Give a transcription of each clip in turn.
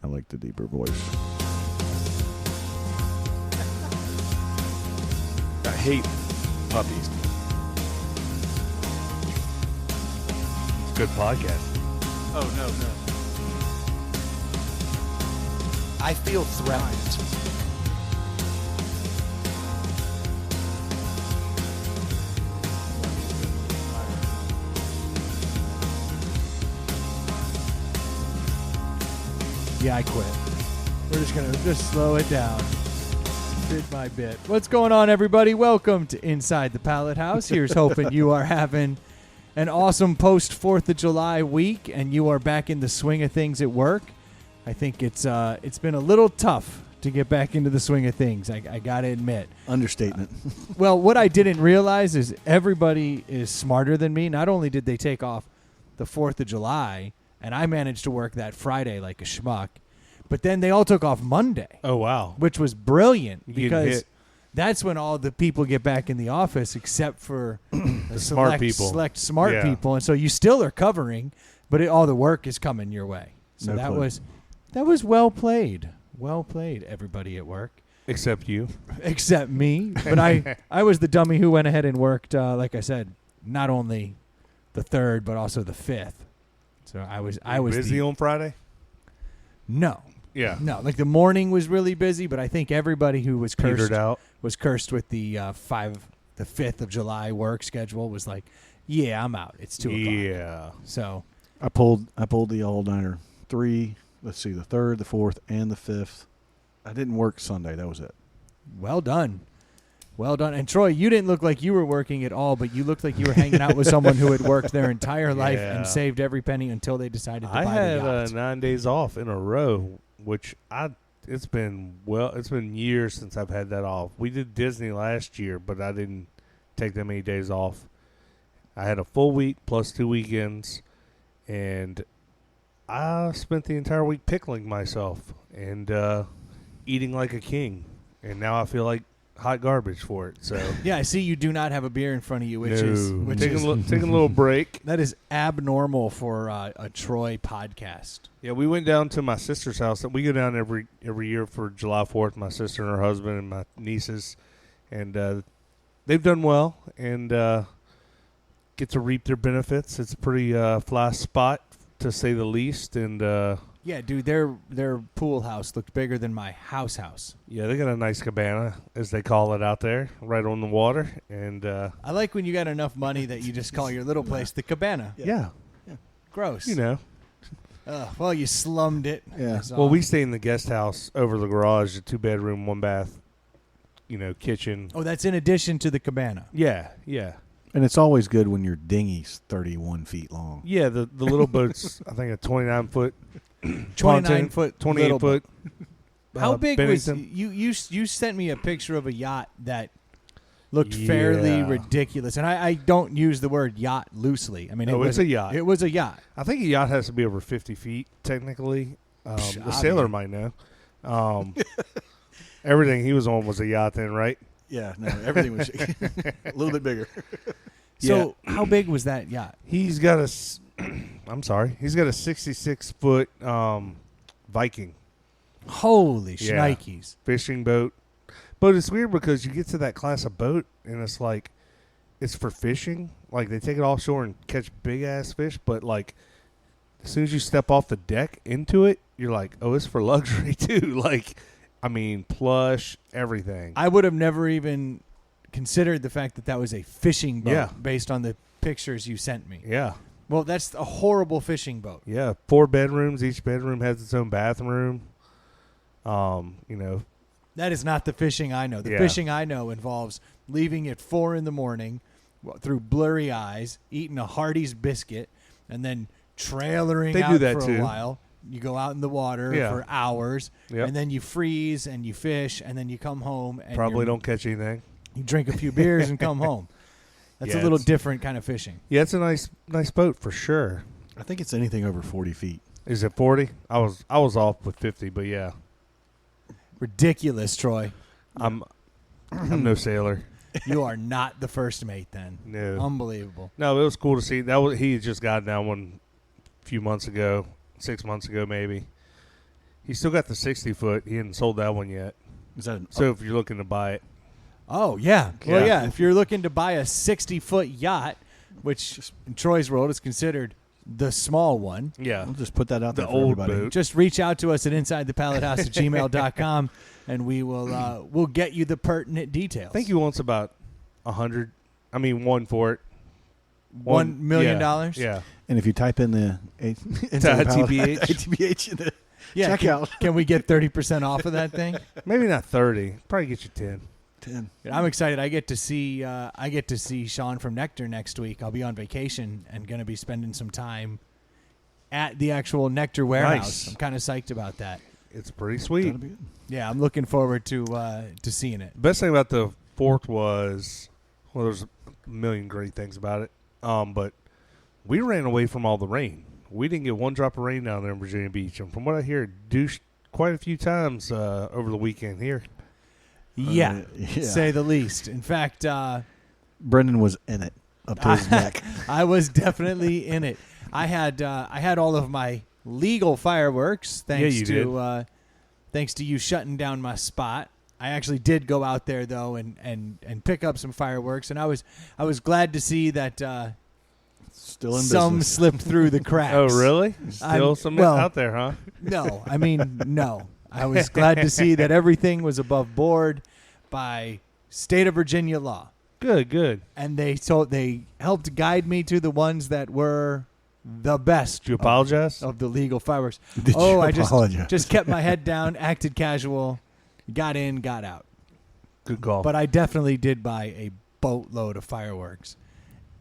I like the deeper voice. I hate puppies. It's a good podcast. Oh, no. I feel threatened. Yeah, I quit. We're just going to slow it down. Bit by bit. What's going on, everybody? Welcome to Inside the Pallet House. Here's hoping you are having an awesome post-4th of July week and you are back in the swing of things at work. I think it's been a little tough to get back into the swing of things, I got to admit. Understatement. Well, what I didn't realize is everybody is smarter than me. Not only did they take off the 4th of July, and I managed to work that Friday like a schmuck, but then they all took off Monday. Oh, wow. Which was brilliant You because that's when all the people get back in the office except for the smart people. Select smart Yeah. people. And so you still are covering, but all the work is coming your way. So No clue. that was well played. Well played, everybody at work. Except you. Except me. But I was the dummy who went ahead and worked, like I said, not only the 3rd, but also the 5th. So I was busy on Friday? No. Yeah. No, like the morning was really busy, but I think everybody who was cursed Petered out. was cursed with the 5th of July work schedule was like, yeah, I'm out. It's 2 o'clock. Yeah. So I pulled the all-nighter. 3, let's see, the 3rd, the 4th, and the 5th. I didn't work Sunday. That was it. well done. Well done. And Troy, you didn't look like you were working at all, but you looked like you were hanging out with someone who had worked their entire life Yeah. and saved every penny until they decided to I buy the had yacht. 9 days off in a row, which it's been years since I've had that off. We did Disney last year, but I didn't take that many days off. I had a full week plus 2 weekends, and I spent the entire week pickling myself and eating like a king. And now I feel like hot garbage for it. So Yeah, I see you do not have a beer in front of you, which no. is taking a little break. that is abnormal for a Troy podcast. Yeah, we went down to my sister's house. We go down every year for July 4th, my sister and her husband and my nieces. And they've done well and get to reap their benefits. It's a pretty fly spot, to say the least. And, Yeah, dude, their pool house looked bigger than my house. yeah, they got a nice cabana, as they call it out there, right on the water. And, I like when you got enough money that you just call your little place the cabana. yeah, Gross. you know. Well, you slummed it. Yeah. So- Well, we stay in the guest house over the garage, a 2-bedroom, 1-bath, kitchen. Oh, that's in addition to the cabana. Yeah. And it's always good when your dinghy's 31 feet long. Yeah, the little boat's, I think, a 29-foot 29-foot 28 little foot. How big was Bennington. you sent me a picture of a yacht that looked fairly Yeah. ridiculous, and I don't use the word yacht loosely. I mean, No, it's a yacht. It was a yacht. I think a yacht has to be over 50 feet, technically. Psh, The sailor obvious. might know. Everything he was on was a yacht then, right? Yeah, no, everything was a little bit bigger. So how big was that yacht? He's got I'm sorry. He's got a 66-foot Viking Holy Yeah. shnikes! fishing boat. But it's weird because you get to that class of boat, and it's like, it's for fishing. Like, they take it offshore and catch big-ass fish, but, like, as soon as you step off the deck into it, you're like, oh, it's for luxury, too. Like, I mean, plush, everything. I would have never even considered the fact that that was a fishing boat Yeah. based on the pictures you sent me. Yeah. Well, that's a horrible fishing boat. Yeah, 4 bedrooms. Each bedroom has its own bathroom. That is not the fishing I know. The Yeah. fishing I know involves leaving at 4 a.m. through blurry eyes, eating a Hardee's biscuit, and then trailering They do out that for too. a while. You go out in the water Yeah. for hours, Yep. and then you freeze and you fish, and then you come home and Probably don't catch anything. you drink a few beers and come home. That's Yeah, a little it's- different kind of fishing. Yeah, it's a nice boat for sure. I think it's anything over 40 feet. Is it 40? I was off with 50, but yeah, Ridiculous, Troy. I'm no sailor. You are not the first mate then. No, Unbelievable. no, it was cool to see. He had just got down one a few months ago, 6 months ago maybe. He's still got the 60-foot. He hasn't sold that one yet. Is that So if you're looking to buy it, Oh, yeah. Well, Yeah. yeah. If you're looking to buy a 60-foot yacht, which in Troy's world is considered the small one, yeah, We'll just put that out the there for old everybody. boat. just reach out to us at insidethepallethouse@gmail.com, and we will we'll get you the pertinent details. I think he wants about 100. I mean, one for it. $1 million? Yeah. And if you type in the TBH. ATBH in the Yeah. checkout, Can we get 30% off of that thing? Maybe not 30. Probably get you 10. 10. I'm excited. I get to see Sean from Nectar next week. I'll be on vacation and going to be spending some time at the actual Nectar warehouse. Nice. I'm kind of psyched about that. It's pretty sweet. That'll be good. Yeah, I'm looking forward to seeing it. Best thing about the Fort was, well, there's a million great things about it. But we ran away from all the rain. We didn't get one drop of rain down there in Virginia Beach. And from what I hear, it douched quite a few times over the weekend here. Yeah, yeah. say the least. In fact, Brendan was in it up to his neck. I was definitely in it. I had all of my legal fireworks thanks you to thanks to you shutting down my spot. I actually did go out there though and pick up some fireworks, and I was glad to see that Still in some business. slipped through the cracks. Oh, really? Still some well, out there, huh? No, I mean no. I was glad to see that everything was above board by state of Virginia law. Good, good. And they helped guide me to the ones that were the best. Did you apologize? Of the legal fireworks? Did you I apologize? just kept my head down, acted casual, got in, got out. Good call. But I definitely did buy a boatload of fireworks,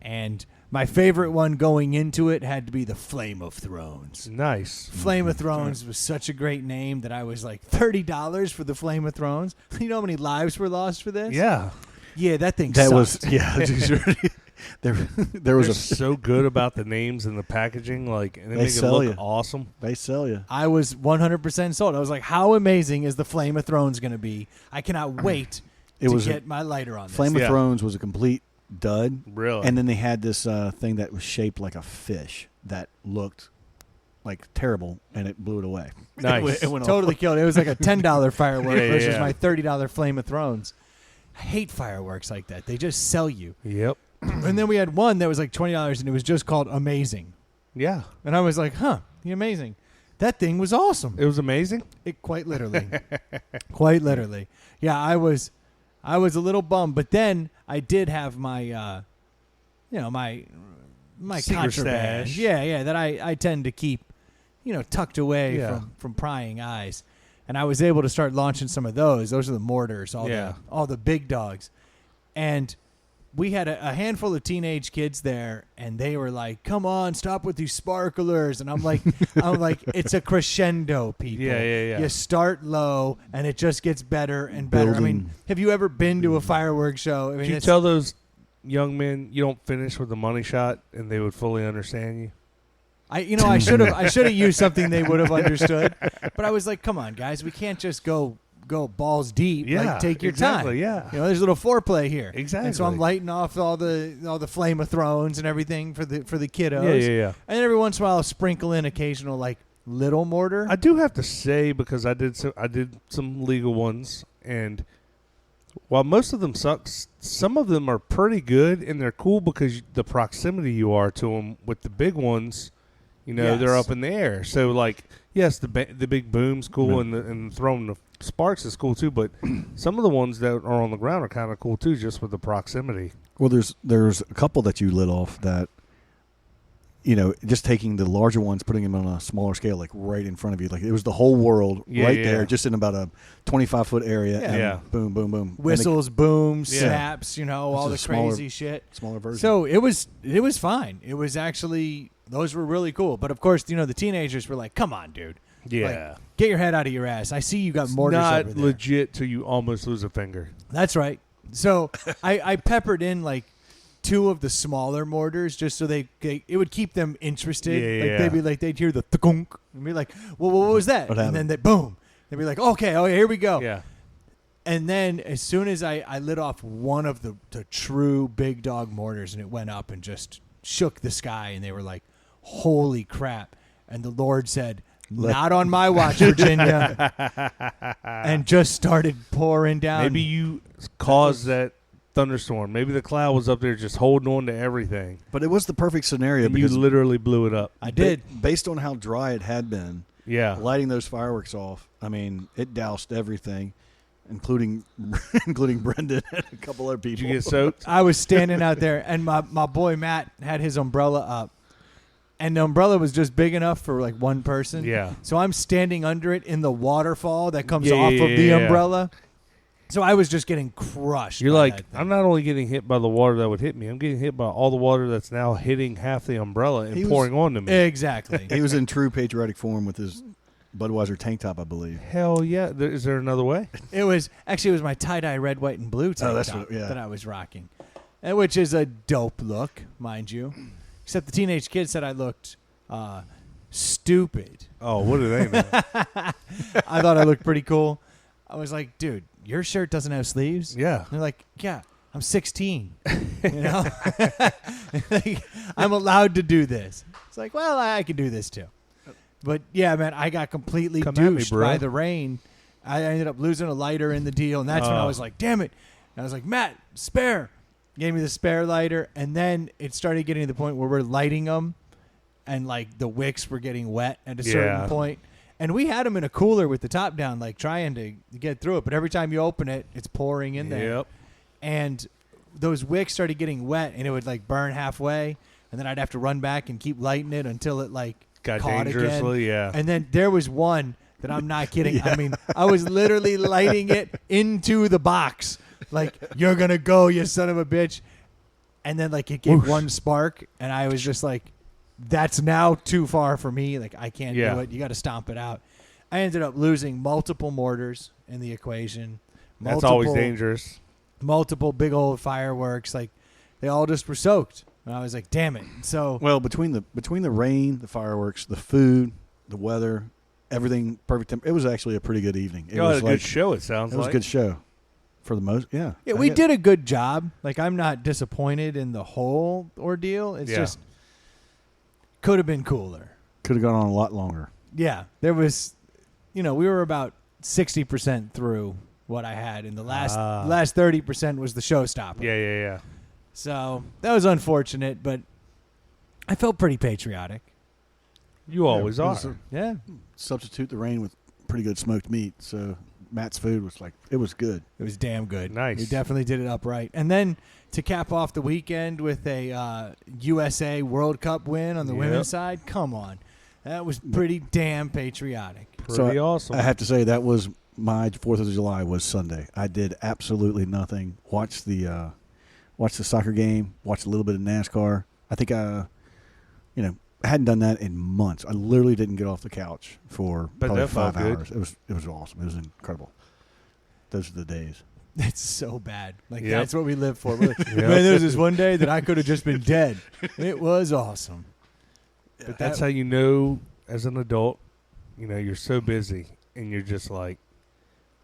and my favorite one going into it had to be the Flame of Thrones. Nice. Flame of Thrones was such a great name that I was like $30 for the Flame of Thrones. You know how many lives were lost for this? Yeah. Yeah, that thing That sucked. was there was They're a so good about the names and the packaging, like, and they They make it sell look you. awesome. they sell you. I was 100% sold. I was like, how amazing is the Flame of Thrones going to be? I cannot wait It to was get my lighter on this. Flame of Yeah. Thrones was a complete dud. Really. And then they had this thing that was shaped like a fish that looked like terrible, and it blew it away. Nice. It went off. Totally killed it. It was like a $10 firework Yeah, versus yeah. my $30 Flame of Thrones. I hate fireworks like that. They just sell you. Yep. And then we had one that was like $20, and it was just called Amazing. Yeah. And I was like, huh, the Amazing. That thing was awesome. It was amazing. It quite literally. Quite literally. Yeah, I was a little bummed, but then I did have my my Secret contraband. stash. Yeah, that I tend to keep, tucked away Yeah. from prying eyes. And I was able to start launching some of those. Those are the mortars, all the big dogs. And we had a handful of teenage kids there, and they were like, "Come on, stop with these sparklers!" And I'm like, it's a crescendo, people. Yeah. You start low, and it just gets better and better. I mean, Building. have you ever been to a fireworks show? I mean, Did you it's- tell those young men you don't finish with a money shot, and they would fully understand you? I should have used something they would have understood, but I was like, "Come on, guys, we can't just go balls deep. Yeah, Like, take your exactly, time. yeah. There's a little foreplay here. Exactly. And so I'm lighting off all the Flame of Thrones and everything for the kiddos. Yeah. And every once in a while, I'll sprinkle in occasional like little mortar. I do have to say, because I did some legal ones, and while most of them suck, some of them are pretty good, and they're cool because the proximity you are to them. With the big ones, they're Yes. up in the air. So, like, yes, the big boom's cool, Mhm. and throwing the sparks is cool too. But some of the ones that are on the ground are kind of cool too, just with the proximity. Well, there's a couple that you lit off that, just taking the larger ones, putting them on a smaller scale, like right in front of you, like it was the whole world right there, just in about a 25-foot area. Yeah. And Yeah. boom, boom, boom. And Whistles, booms, Yeah. snaps, all the This is a smaller- crazy shit. smaller version. So it was fine. It was actually, those were really cool. But of course, the teenagers were like, "Come on, dude. Yeah, Like, get your head out of your ass. I see you got mortars not over there." legit till you almost lose a finger. That's right. So I peppered in like 2 of the smaller mortars just so it would keep them interested. Yeah. Like they'd hear the thunk and be like, "Well, what was that?" What and then happened? they boom. They'd be like, "Okay, here we go." Yeah. And then as soon as I lit off one of the true big dog mortars, and it went up and just shook the sky, and they were like, "Holy crap." And the Lord said, Not on my watch, Virginia. And just started pouring down. Maybe you caused that thunderstorm. Maybe the cloud was up there just holding on to everything. But it was the perfect scenario And because you literally blew it up. I did. Based on how dry it had been, Yeah. lighting those fireworks off, I mean, it doused everything, including Brendan and a couple other people. Did you get soaked? I was standing out there, and my boy Matt had his umbrella up. And the umbrella was just big enough for like one person. Yeah. So I'm standing under it in the waterfall that comes Yeah, off yeah, of the yeah. umbrella. So I was just getting crushed. You're by like, that thing. I'm not only getting hit by the water that would hit me, I'm getting hit by all the water that's now hitting half the umbrella and He was- pouring onto me. Exactly. He was in true patriotic form with his Budweiser tank top, I believe. Hell yeah. Is there another way? It was my tie-dye red, white, and blue tank that's top what- yeah. that I was rocking, which is a dope look, mind you. Except the teenage kid said I looked stupid. Oh, what do they know? I thought I looked pretty cool. I was like, dude, your shirt doesn't have sleeves? Yeah. They're like, yeah, I'm 16. You know? Like, I'm allowed to do this. It's like, well, I can do this too. But yeah, man, I got completely Come at me, douched bro. by the rain. I ended up losing a lighter in the deal, and that's when I was like, damn it. And I was like, Matt, spare. Gave me the spare lighter, and then it started getting to the point where we're lighting them, and like the wicks were getting wet at a certain Yeah. point. And we had them in a cooler with the top down, like trying to get through it. But every time you open it, it's pouring in there. Yep. And those wicks started getting wet, and it would like burn halfway, and then I'd have to run back and keep lighting it until it like Got caught dangerously, again. yeah. And then there was one that I'm not kidding. I mean, I was literally lighting it into the box, like, you're gonna go, you son of a bitch. And then like it gave Whoosh. one spark, and I was just like, that's now too far for me. Like, I can't Yeah. do it. You got to stomp it out. I ended up losing multiple mortars in the equation. That's always dangerous. Multiple big old fireworks. Like, they all just were soaked. And I was like, damn it. So, Well, between the rain, the fireworks, the food, the weather, everything perfect. It was actually a pretty good evening. It You had was a like good show, it sounds it was like. a good show for the most. Yeah, yeah, we did a good job. Like, I'm not disappointed in the whole ordeal. It's Yeah. just could have been cooler. Could have gone on a lot longer. Yeah, there was, we were about 60% through what I had, and the last 30% was the showstopper. Yeah. So that was unfortunate, but I felt pretty patriotic. You always it are. was Yeah, substitute the rain with pretty good smoked meat. So Matt's food was like, it was good. it was damn good. Nice. We definitely did it upright. And then to cap off the weekend with a USA World Cup win on the Yep. women's side, come on. That was pretty damn patriotic. Pretty awesome. I have to say that was my 4th of July was Sunday. I did absolutely nothing. Watched the soccer game. Watched a little bit of NASCAR. I think I hadn't done that in months. I literally didn't get off the couch for But probably that felt 5 good. hours. It was awesome. It was incredible. Those are the days. It's so bad. Like, Yep. that's what we live for. Man, there was this one day that I could have just been dead. It was awesome. But That's how you know, as an adult, you're so busy, and you're just like,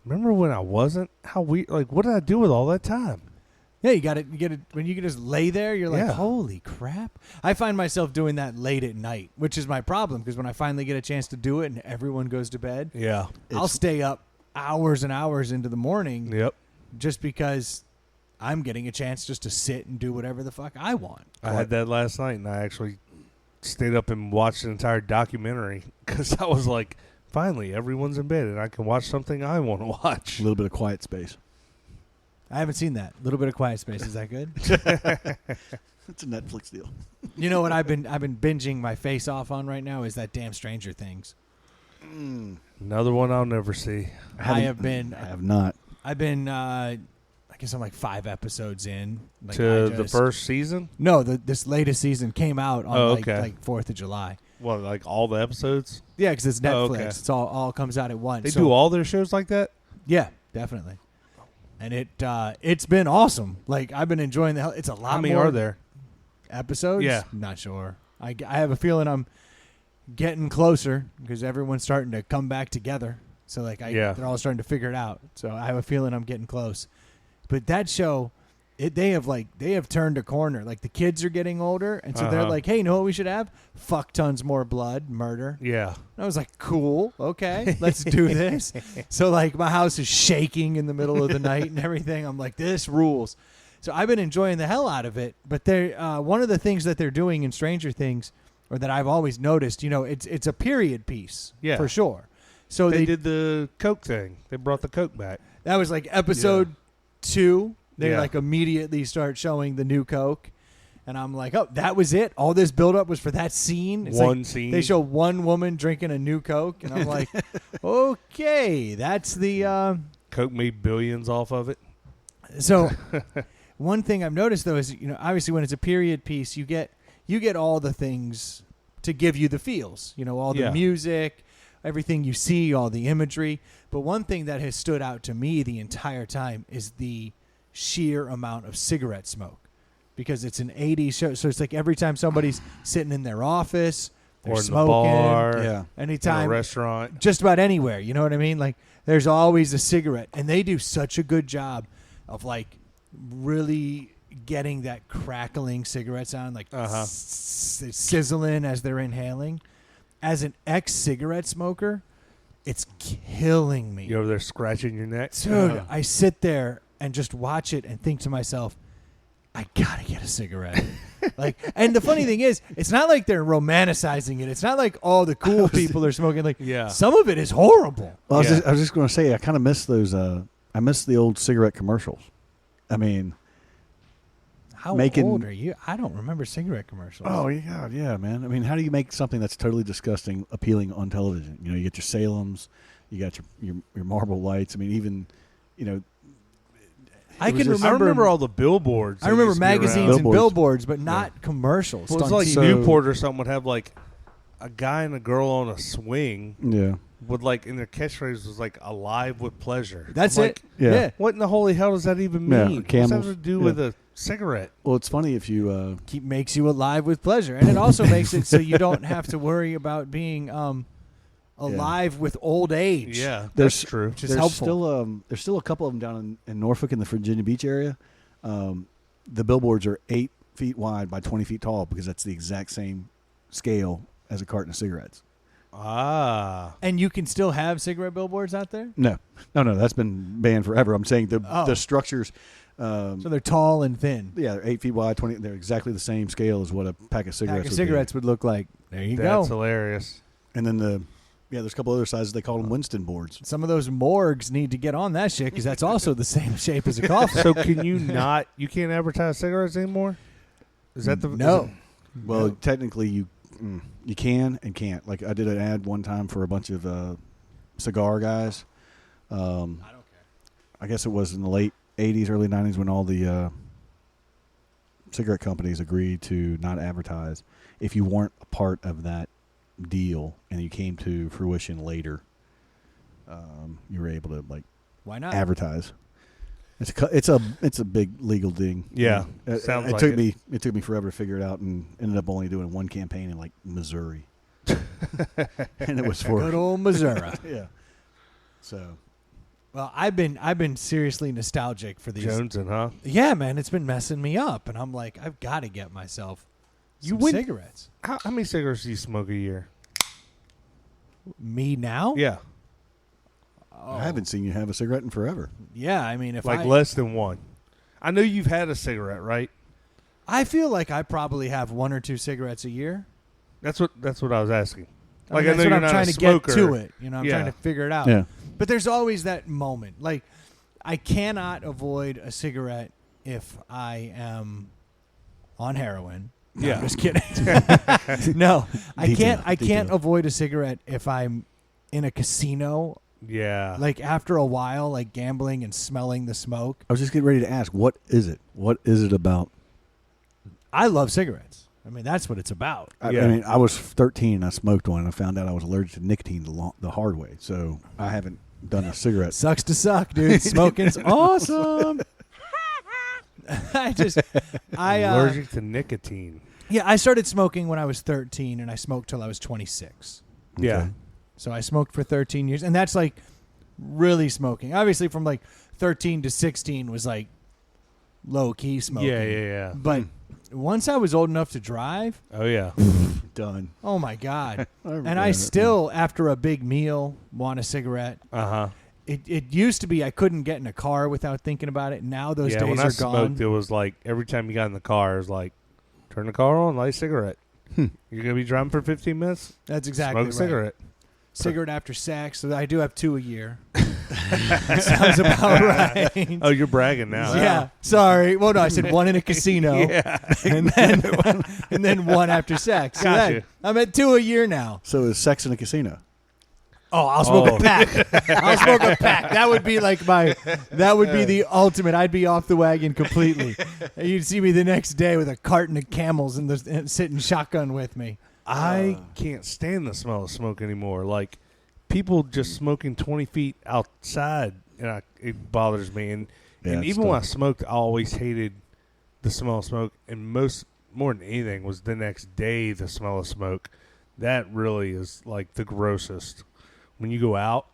remember when I wasn't? How we what did I do with all that time? Yeah, you got it. You get it when you can just lay there. You're like, Yeah. holy crap! I find myself doing that late at night, which is my problem because when I finally get a chance to do it and everyone goes to bed, Yeah. I'll stay up hours and hours into the morning Yep. just because I'm getting a chance just to sit and do whatever the fuck I want. I had that last night, and I actually stayed up and watched an entire documentary because I was like, finally, everyone's in bed, and I can watch something I want to watch. A little bit of quiet space. I haven't seen that. A little bit of Quiet Space. Is that good? It's a Netflix deal. You know what I've been binging my face off on right now is that damn Stranger Things. Another one I'll never see. I have been. I have not. I've been. I guess I'm like 5 episodes in. Like, To I the just- first season? No, this latest season came out on okay. like 4th of July. Well, like all the episodes? Yeah, because it's Netflix. Oh, okay. It's all comes out at once. They So- do all their shows like that? Yeah, definitely. And it's been awesome. Like, I've been enjoying the hell. It's a lot How many more are there? episodes. Yeah. Not sure. I have a feeling I'm getting closer because everyone's starting to come back together. So like Yeah. they're all starting to figure it out. So I have a feeling I'm getting close. But that show, they have turned a corner. Like the kids are getting older, and so they're like, "Hey, you know what we should have? Fuck tons more blood, murder." Yeah. And I was like, "Cool, okay, let's do this." So like my house is shaking in the middle of the night and everything. I'm like, "This rules." So I've been enjoying the hell out of it. But they one of the things that they're doing in Stranger Things, or that I've always noticed, it's a period piece, for sure. So they did the Coke thing. They brought the Coke back. That was like episode 2. They like immediately start showing the new Coke. And I'm like, oh, that was it? All this buildup was for that scene? It's one like scene. They show one woman drinking a new Coke. And I'm like, okay, that's the... Coke made billions off of it. So one thing I've noticed, though, is, obviously when it's a period piece, you get all the things to give you the feels. All the music, everything you see, all the imagery. But one thing that has stood out to me the entire time is the sheer amount of cigarette smoke, because it's an 80s show. So it's like every time somebody's sitting in their office, they're or in smoking, the bar, anytime, in a restaurant, just about anywhere. You know what I mean? Like there's always a cigarette, and they do such a good job of like really getting that crackling cigarette sound, like sizzling as they're inhaling. As an ex-cigarette smoker, it's killing me. You're over there scratching your neck. Dude, I sit there and just watch it and think to myself, I gotta get a cigarette. And the funny thing is, it's not like they're romanticizing it. It's not like all the cool people are smoking. Like, some of it is horrible. Well, I was just going to say, I kind of miss those. I miss the old cigarette commercials. I mean, how old are you? I don't remember cigarette commercials. Oh yeah, man. I mean, how do you make something that's totally disgusting appealing on television? You get your Salems, you got your Marlboro Lights. I mean, even I remember all the billboards. I remember magazines and billboards, but not commercials. Well, it's like Newport or something would have like a guy and a girl on a swing. Yeah. With and their catchphrase was like "alive with pleasure." That's it. Yeah. What in the holy hell does that even mean? What's that have to do with a cigarette? Well, it's funny if you makes you alive with pleasure, and it also makes it so you don't have to worry about being alive with old age. Yeah, that's true. Which is helpful. There's still a couple of them down in Norfolk in the Virginia Beach area. The billboards are 8 feet wide by 20 feet tall because that's the exact same scale as a carton of cigarettes. And you can still have cigarette billboards out there? No, that's been banned forever. I'm saying the structures. So they're tall and thin. Yeah, they're 8 feet wide, 20. They're exactly the same scale as what a pack of cigarettes would look like. There you go. That's hilarious. And then there's a couple other sizes. They call them Winston boards. Some of those morgues need to get on that shit because that's also the same shape as a coffin. So can you not? You can't advertise cigarettes anymore? Is that the no? Well, technically you can and can't. Like I did an ad one time for a bunch of cigar guys. I don't care. I guess it was in the late 80s, early 90s when all the cigarette companies agreed to not advertise if you weren't a part of that deal and you came to fruition later. You were able to why not advertise? It's a big legal thing. Yeah, it took me forever to figure it out, and ended up only doing one campaign in Missouri, and it was for good old Missouri. Yeah. So, well, I've been seriously nostalgic for these Jonesin', huh? Yeah, man, it's been messing me up, and I'm like, I've got to get myself some cigarettes. How many cigarettes do you smoke a year? Me now? Yeah. I haven't seen you have a cigarette in forever. Yeah, I mean, if less than one. I know you've had a cigarette, right? I feel like I probably have 1 or 2 cigarettes a year. That's what I was asking. I know you're not trying to get to it. I'm trying to figure it out. Yeah. But there's always that moment. Like, I cannot avoid a cigarette if I am on heroin. No, Yeah. I'm just kidding. No, I can't avoid a cigarette if I'm in a casino. Yeah. Like after a while, like gambling and smelling the smoke. I was just getting ready to ask, what is it? What is it about? I love cigarettes. I mean, that's what it's about. I mean, I was 13 and I smoked one and I found out I was allergic to nicotine the hard way. So I haven't done a cigarette. Sucks to suck, dude. Smoking's awesome. Allergic to nicotine. Yeah, I started smoking when I was 13 and I smoked till I was 26. Okay. Yeah. So I smoked for 13 years, and that's like really smoking. Obviously, from like 13 to 16 was like low key smoking. Yeah. But once I was old enough to drive, Oh yeah. Done. oh my God. And regret I it. still, after a big meal, want a cigarette. Uh-huh. It used to be I couldn't get in a car without thinking about it. Now those Yeah, days when I are smoked, gone. it was like every time you got in the car, it was like, turn the car on, light a cigarette. You're going to be driving for 15 minutes? That's exactly Smoke a right. cigarette. Cigarette after sex. So I do have 2 a year. Sounds about right. Oh, you're bragging now. Yeah. Sorry. Well, no, I said 1 in a casino. Yeah. and then 1 after sex. So Gotcha. that- I'm at 2 a year now. So is sex in a casino? Oh, I'll smoke a pack. I'll smoke a pack. That would be like that would be the ultimate. I'd be off the wagon completely. You'd see me the next day with a carton of Camels and sitting shotgun with me. I can't stand the smell of smoke anymore. Like, people just smoking 20 feet outside, and it bothers me. And Yeah, it's even when I tough. smoked, I always hated the smell of smoke. And more than anything was the next day, the smell of smoke. That really is like the grossest. When you go out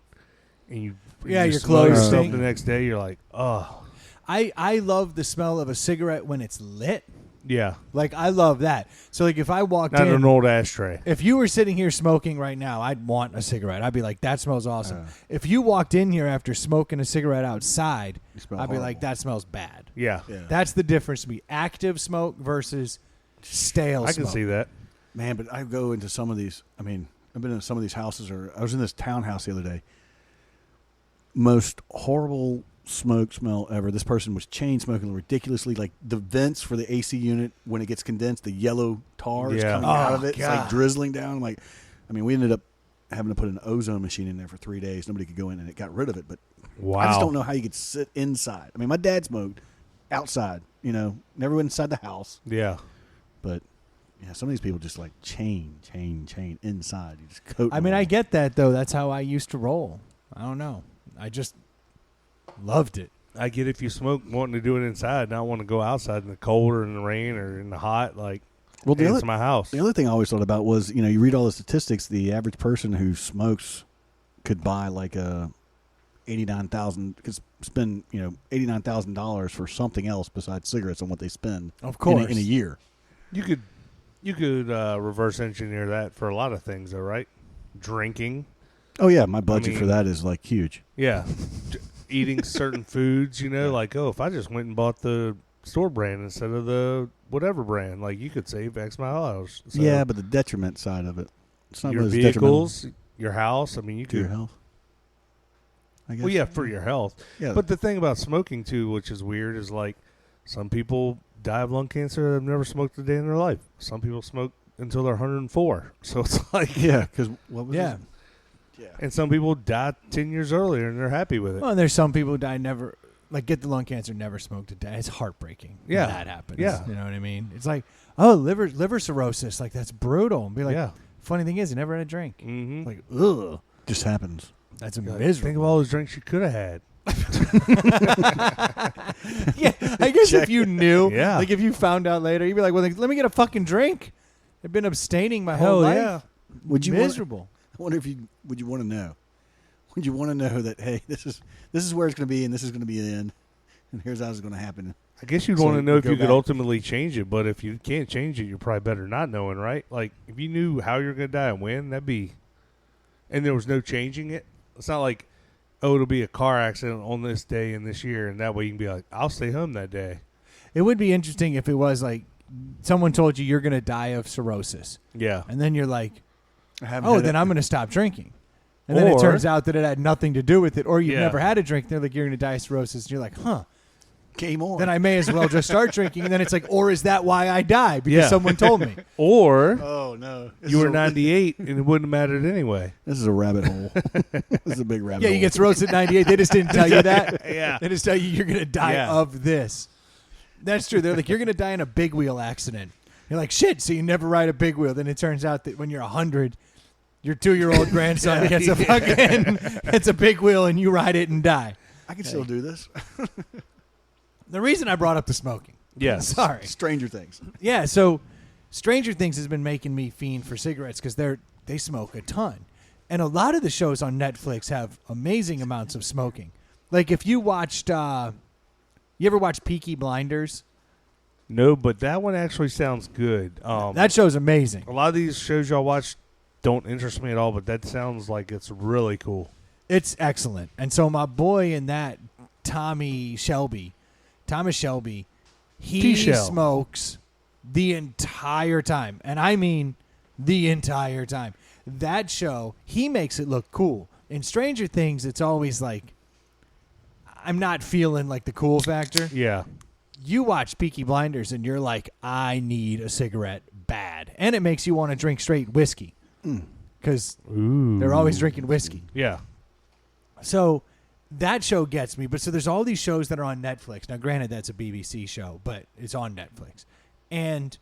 and you Yeah, you your smell clothes yourself stink. the next day, you're like, oh, I love the smell of a cigarette when it's lit. yeah. Like, I love that. So, like, if I walked Not in, an old ashtray. if you were sitting here smoking right now, I'd want a cigarette. I'd be like, that smells awesome. If you walked in here after smoking a cigarette outside, You smell I'd be like, horrible. that smells bad. Yeah. Yeah. That's the difference to me. Active smoke versus stale I smoke. can see that. Man, but I go into some of these. I mean, I've been in some of these houses, or I was in this townhouse the other day. Most horrible smoke smell ever. This person was chain smoking ridiculously. Like the vents for the AC unit, when it gets condensed, the yellow tar is Yeah. coming out Oh, of it. It's God. like drizzling down. I'm like, I mean, we ended up having to put an ozone machine in there for 3 days. Nobody could go in, and it got rid of it. But Wow. I just don't know how you could sit inside. I mean, my dad smoked outside. Never went inside the house. Yeah. But yeah, some of these people just like chain inside. You just coat. I mean, I get that, though. That's how I used to roll. I don't know. I just loved it. I get if you smoke wanting to do it inside, not want to go outside in the cold or in the rain or in the hot. Like, Well, hey, the it's other, my house. the other thing I always thought about was, you read all the statistics. The average person who smokes could buy like a could spend $89,000 for something else besides cigarettes on what they spend. Of course. in a year. You could reverse engineer that for a lot of things, though, right? Drinking, Oh yeah, my budget for mean- that is like huge. yeah, eating certain foods. Like, if I just went and bought the store brand instead of the whatever brand, like you could save X amount of dollars. So Yeah, but the detriment side of it, it's not your as detrimental vehicles, your house. I mean, you to your could. health. I guess. Well, yeah, for your health. Yeah, But the thing about smoking too, which is weird, is like some people die of lung cancer that have never smoked a day in their life. Some people smoke until they're 104. So it's like, yeah, because what was Yeah. it? Yeah. and some people die 10 years earlier and they're happy with it. Well, and there's some people who die never, like, get the lung cancer, never smoked a day. It's heartbreaking. Yeah. When that happens. Yeah. You know what I mean? It's like, oh, liver cirrhosis. Like, that's brutal. And be like, yeah. funny thing is, you never had a drink. Mm-hmm. Like, ugh. Just happens. That's Think of miserable. all those drinks you could have had. Yeah, I guess if you knew, Yeah. like if you found out later, you'd be like, well, like, let me get a fucking drink. I've been abstaining my whole Hell life. yeah. Would you want- miserable? I wonder if would you want to know? Would you want to know that, hey, this is where it's going to be, and this is going to be the end, and here's how it's going to happen? I guess you'd So want to know if go you could back. ultimately change it, but if you can't change it, you're probably better not knowing, right? Like, if you knew how you're going to die and when, that'd be... And there was no changing it. It's not like, oh, it'll be a car accident on this day and this year, and that way you can be like, I'll stay home that day. It would be interesting if it was like someone told you you're going to die of cirrhosis, Yeah. and then you're like, I haven't oh, had then it. I'm going to stop drinking. And then it Or- turns out that it had nothing to do with it, or you've Yeah. never had a drink. They're like, you're going to die of cirrhosis. And you're like, huh. Game on. Then I may as well just start drinking. And then it's like, or is that why I die? Because Yeah. someone told me. Or Oh no! you were 98 and it wouldn't have mattered anyway. This is a rabbit hole. This is a big rabbit Yeah, hole. you get cirrhosis at 98. They just didn't tell you that. Yeah. They just tell you you're going to die Yeah. of this. That's true. They're like, you're going to die in a big wheel accident. You're like, shit, so you never ride a big wheel. Then it turns out that when you're 100, your 2-year-old grandson gets a fucking gets a big wheel and you ride it and die. I can still do this. The reason I brought up the smoking. Yes. Sorry. Stranger Things. Yeah, so Stranger Things has been making me fiend for cigarettes because they smoke a ton. And a lot of the shows on Netflix have amazing amounts of smoking. Like if you watched You ever watch Peaky Blinders? No, but that one actually sounds good. That show's amazing. A lot of these shows y'all watch don't interest me at all, but that sounds like it's really cool. It's excellent. And so my boy in that, Thomas Shelby, he T-Shell. smokes the entire time. And I mean the entire time. That show, he makes it look cool. In Stranger Things, it's always like, I'm not feeling like the cool factor. Yeah. You watch Peaky Blinders and you're like, I need a cigarette bad. And it makes you want to drink straight whiskey because they're always drinking whiskey. Yeah. So that show gets me. But so there's all these shows that are on Netflix. Now, granted, that's a BBC show, but it's on Netflix. And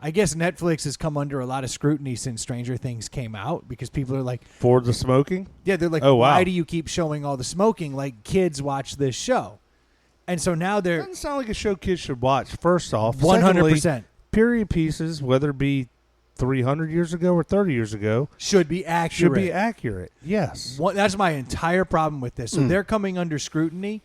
I guess Netflix has come under a lot of scrutiny since Stranger Things came out because people are like, For the smoking? yeah, they're like, Oh, wow. why do you keep showing all the smoking? Like, kids watch this show. And so now they're Doesn't sound like a show kids should watch, first off. 100% Secondly, period pieces, whether it be 300 years ago or 30 years ago, should be accurate. should be accurate. Yes. That's my entire problem with this. So they're coming under scrutiny.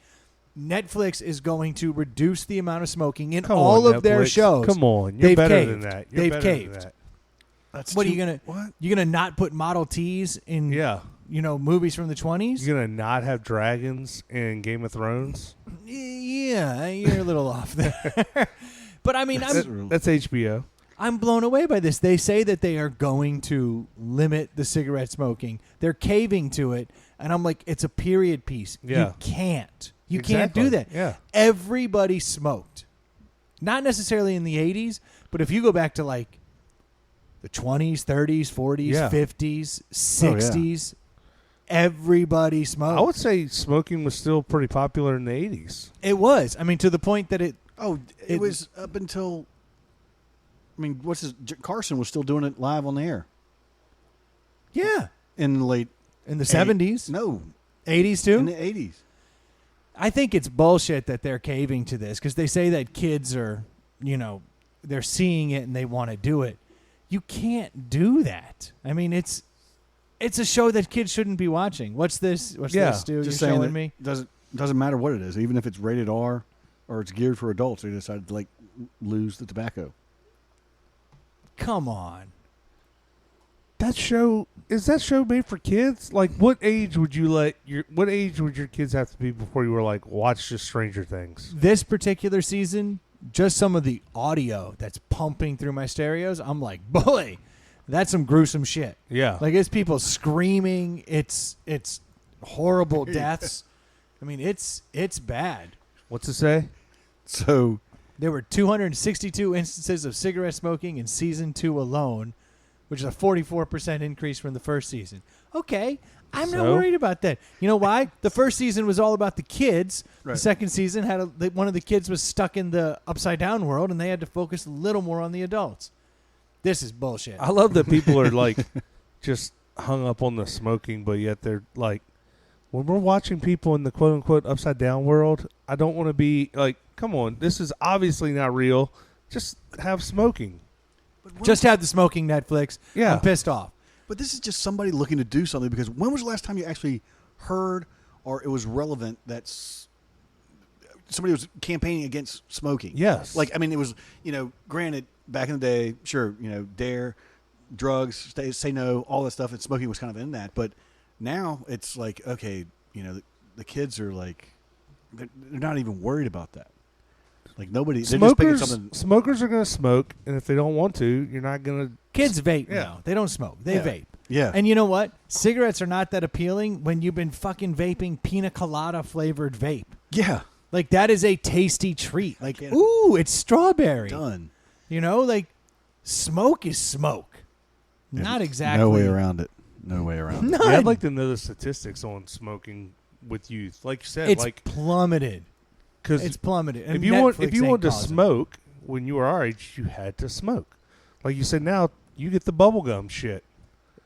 Netflix is going to reduce the amount of smoking in Come all on, of their Netflix. shows. Come on. You're They've better caved. than that. You're They've better caved. Than that. That's What are too- you gonna? What? You gonna not put Model Ts in? Yeah. Movies from the 20s. You're going to not have dragons in Game of Thrones? Yeah, you're a little off there. But I mean, That's HBO. I'm blown away by this. They say that they are going to limit the cigarette smoking. They're caving to it, and I'm like, it's a period piece. Yeah. You can't. You Exactly. can't do that. Yeah. Everybody smoked. Not necessarily in the 80s, but if you go back to like the 20s, 30s, 40s, Yeah. 50s, 60s, everybody smoked. I would say smoking was still pretty popular in the 80s. It was. I mean, to the point that it it was up until. I mean, Carson was still doing it live on the air yeah, in the late in the 70s, No, 80s too. in the 80s. I think it's bullshit that they're caving to this because they say that kids are, they're seeing it and they want to do it. You can't do that. I mean, it's a show that kids shouldn't be watching. What's this? What's this, Stu? Just You're saying showing that me? doesn't matter what it is, even if it's rated R or it's geared for adults. They decided to lose the tobacco. Come on. Is that show made for kids? Like, what age would your kids have to be before you were like, watch just Stranger Things? This particular season, just some of the audio that's pumping through my stereos, I'm like, boy, that's some gruesome shit. Yeah. Like, it's people screaming. It's horrible deaths. I mean, it's bad. What's it say? So There were 262 instances of cigarette smoking in season 2 alone, which is a 44% increase from the first season. Okay, I'm not So? worried about that. You know why? The first season was all about the kids. Right. The second season had one of the kids was stuck in the upside down world, and they had to focus a little more on the adults. This is bullshit. I love that people are like just hung up on the smoking, but yet they're like, when we're watching people in the quote unquote upside down world, I don't want to be like, come on, this is obviously not real. Just have smoking. Just had the smoking Netflix. Yeah. I'm pissed off. But this is just somebody looking to do something, because when was the last time you actually heard or it was relevant that somebody was campaigning against smoking? Yes. Like, I mean, it was, granted, back in the day, sure, DARE, drugs, say no, all that stuff, and smoking was kind of in that. But now it's like, okay, the kids are like, they're not even worried about that. Like, nobody, they're just picking something. Smokers are going to smoke, and if they don't want to, you're not going to. Kids vape Yeah. now. They don't smoke. They Yeah. vape. Yeah. And you know what? Cigarettes are not that appealing when you've been fucking vaping pina colada flavored vape. Yeah. Like, that is a tasty treat. Like, can't- ooh, it's strawberry. Done. Like, smoke is smoke. Not exactly. No way around it. No way around it. None. Yeah, I'd like to know the statistics on smoking with youth. Like you said, It's like plummeted. because It's plummeted. And if you want Netflix to ain't causing it. smoke when you were our age, you had to smoke. Like you said, now you get the bubblegum shit.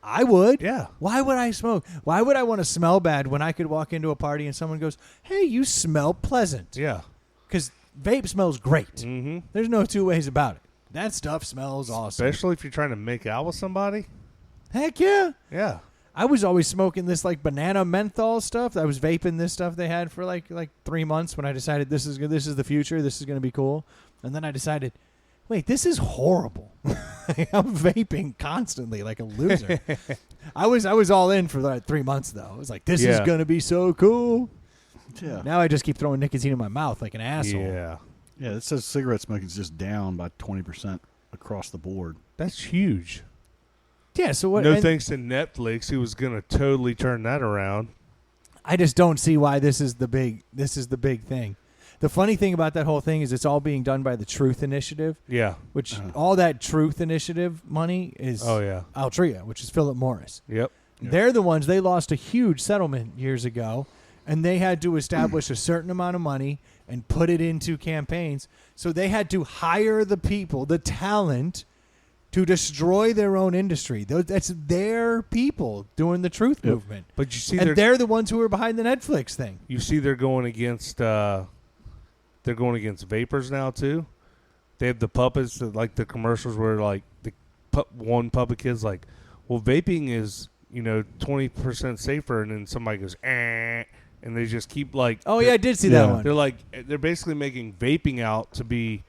I would. Yeah. Why would I smoke? Why would I want to smell bad when I could walk into a party and someone goes, "Hey, you smell pleasant"? Yeah. Because vape smells great. Mm-hmm. There's no two ways about it. That stuff smells awesome. Especially if you're trying to make out with somebody. Heck yeah. Yeah. I was always smoking this like banana menthol stuff. I was vaping this stuff they had for like 3 months when I decided this is the future. This is going to be cool. And then I decided, wait, this is horrible. I'm vaping constantly like a loser. I was all in for that 3 months though. I was like, this is going to be so cool. Yeah. Now I just keep throwing nicotine in my mouth like an asshole. Yeah. Yeah, it says cigarette smoking is just down by 20% across the board. That's huge. Yeah, so what? No and thanks to Netflix, who was going to totally turn that around. I just don't see why this is the big thing. The funny thing about that whole thing is it's all being done by the Truth Initiative, Yeah. which all that Truth Initiative money is Altria, which is Philip Morris. Yep. They're the ones, they lost a huge settlement years ago, and they had to establish a certain amount of money and put it into campaigns. So they had to hire the people, the talent, to destroy their own industry. That's their people doing the truth movement. But you see, and they're the ones who are behind the Netflix thing. You see, they're going against vapors now too. They have the puppets, like the commercials where like the one puppet kid's like, "Well, vaping is 20% safer," and then somebody goes, "Eh," and they just keep like. Oh yeah, I did see that one. They're basically making vaping out to be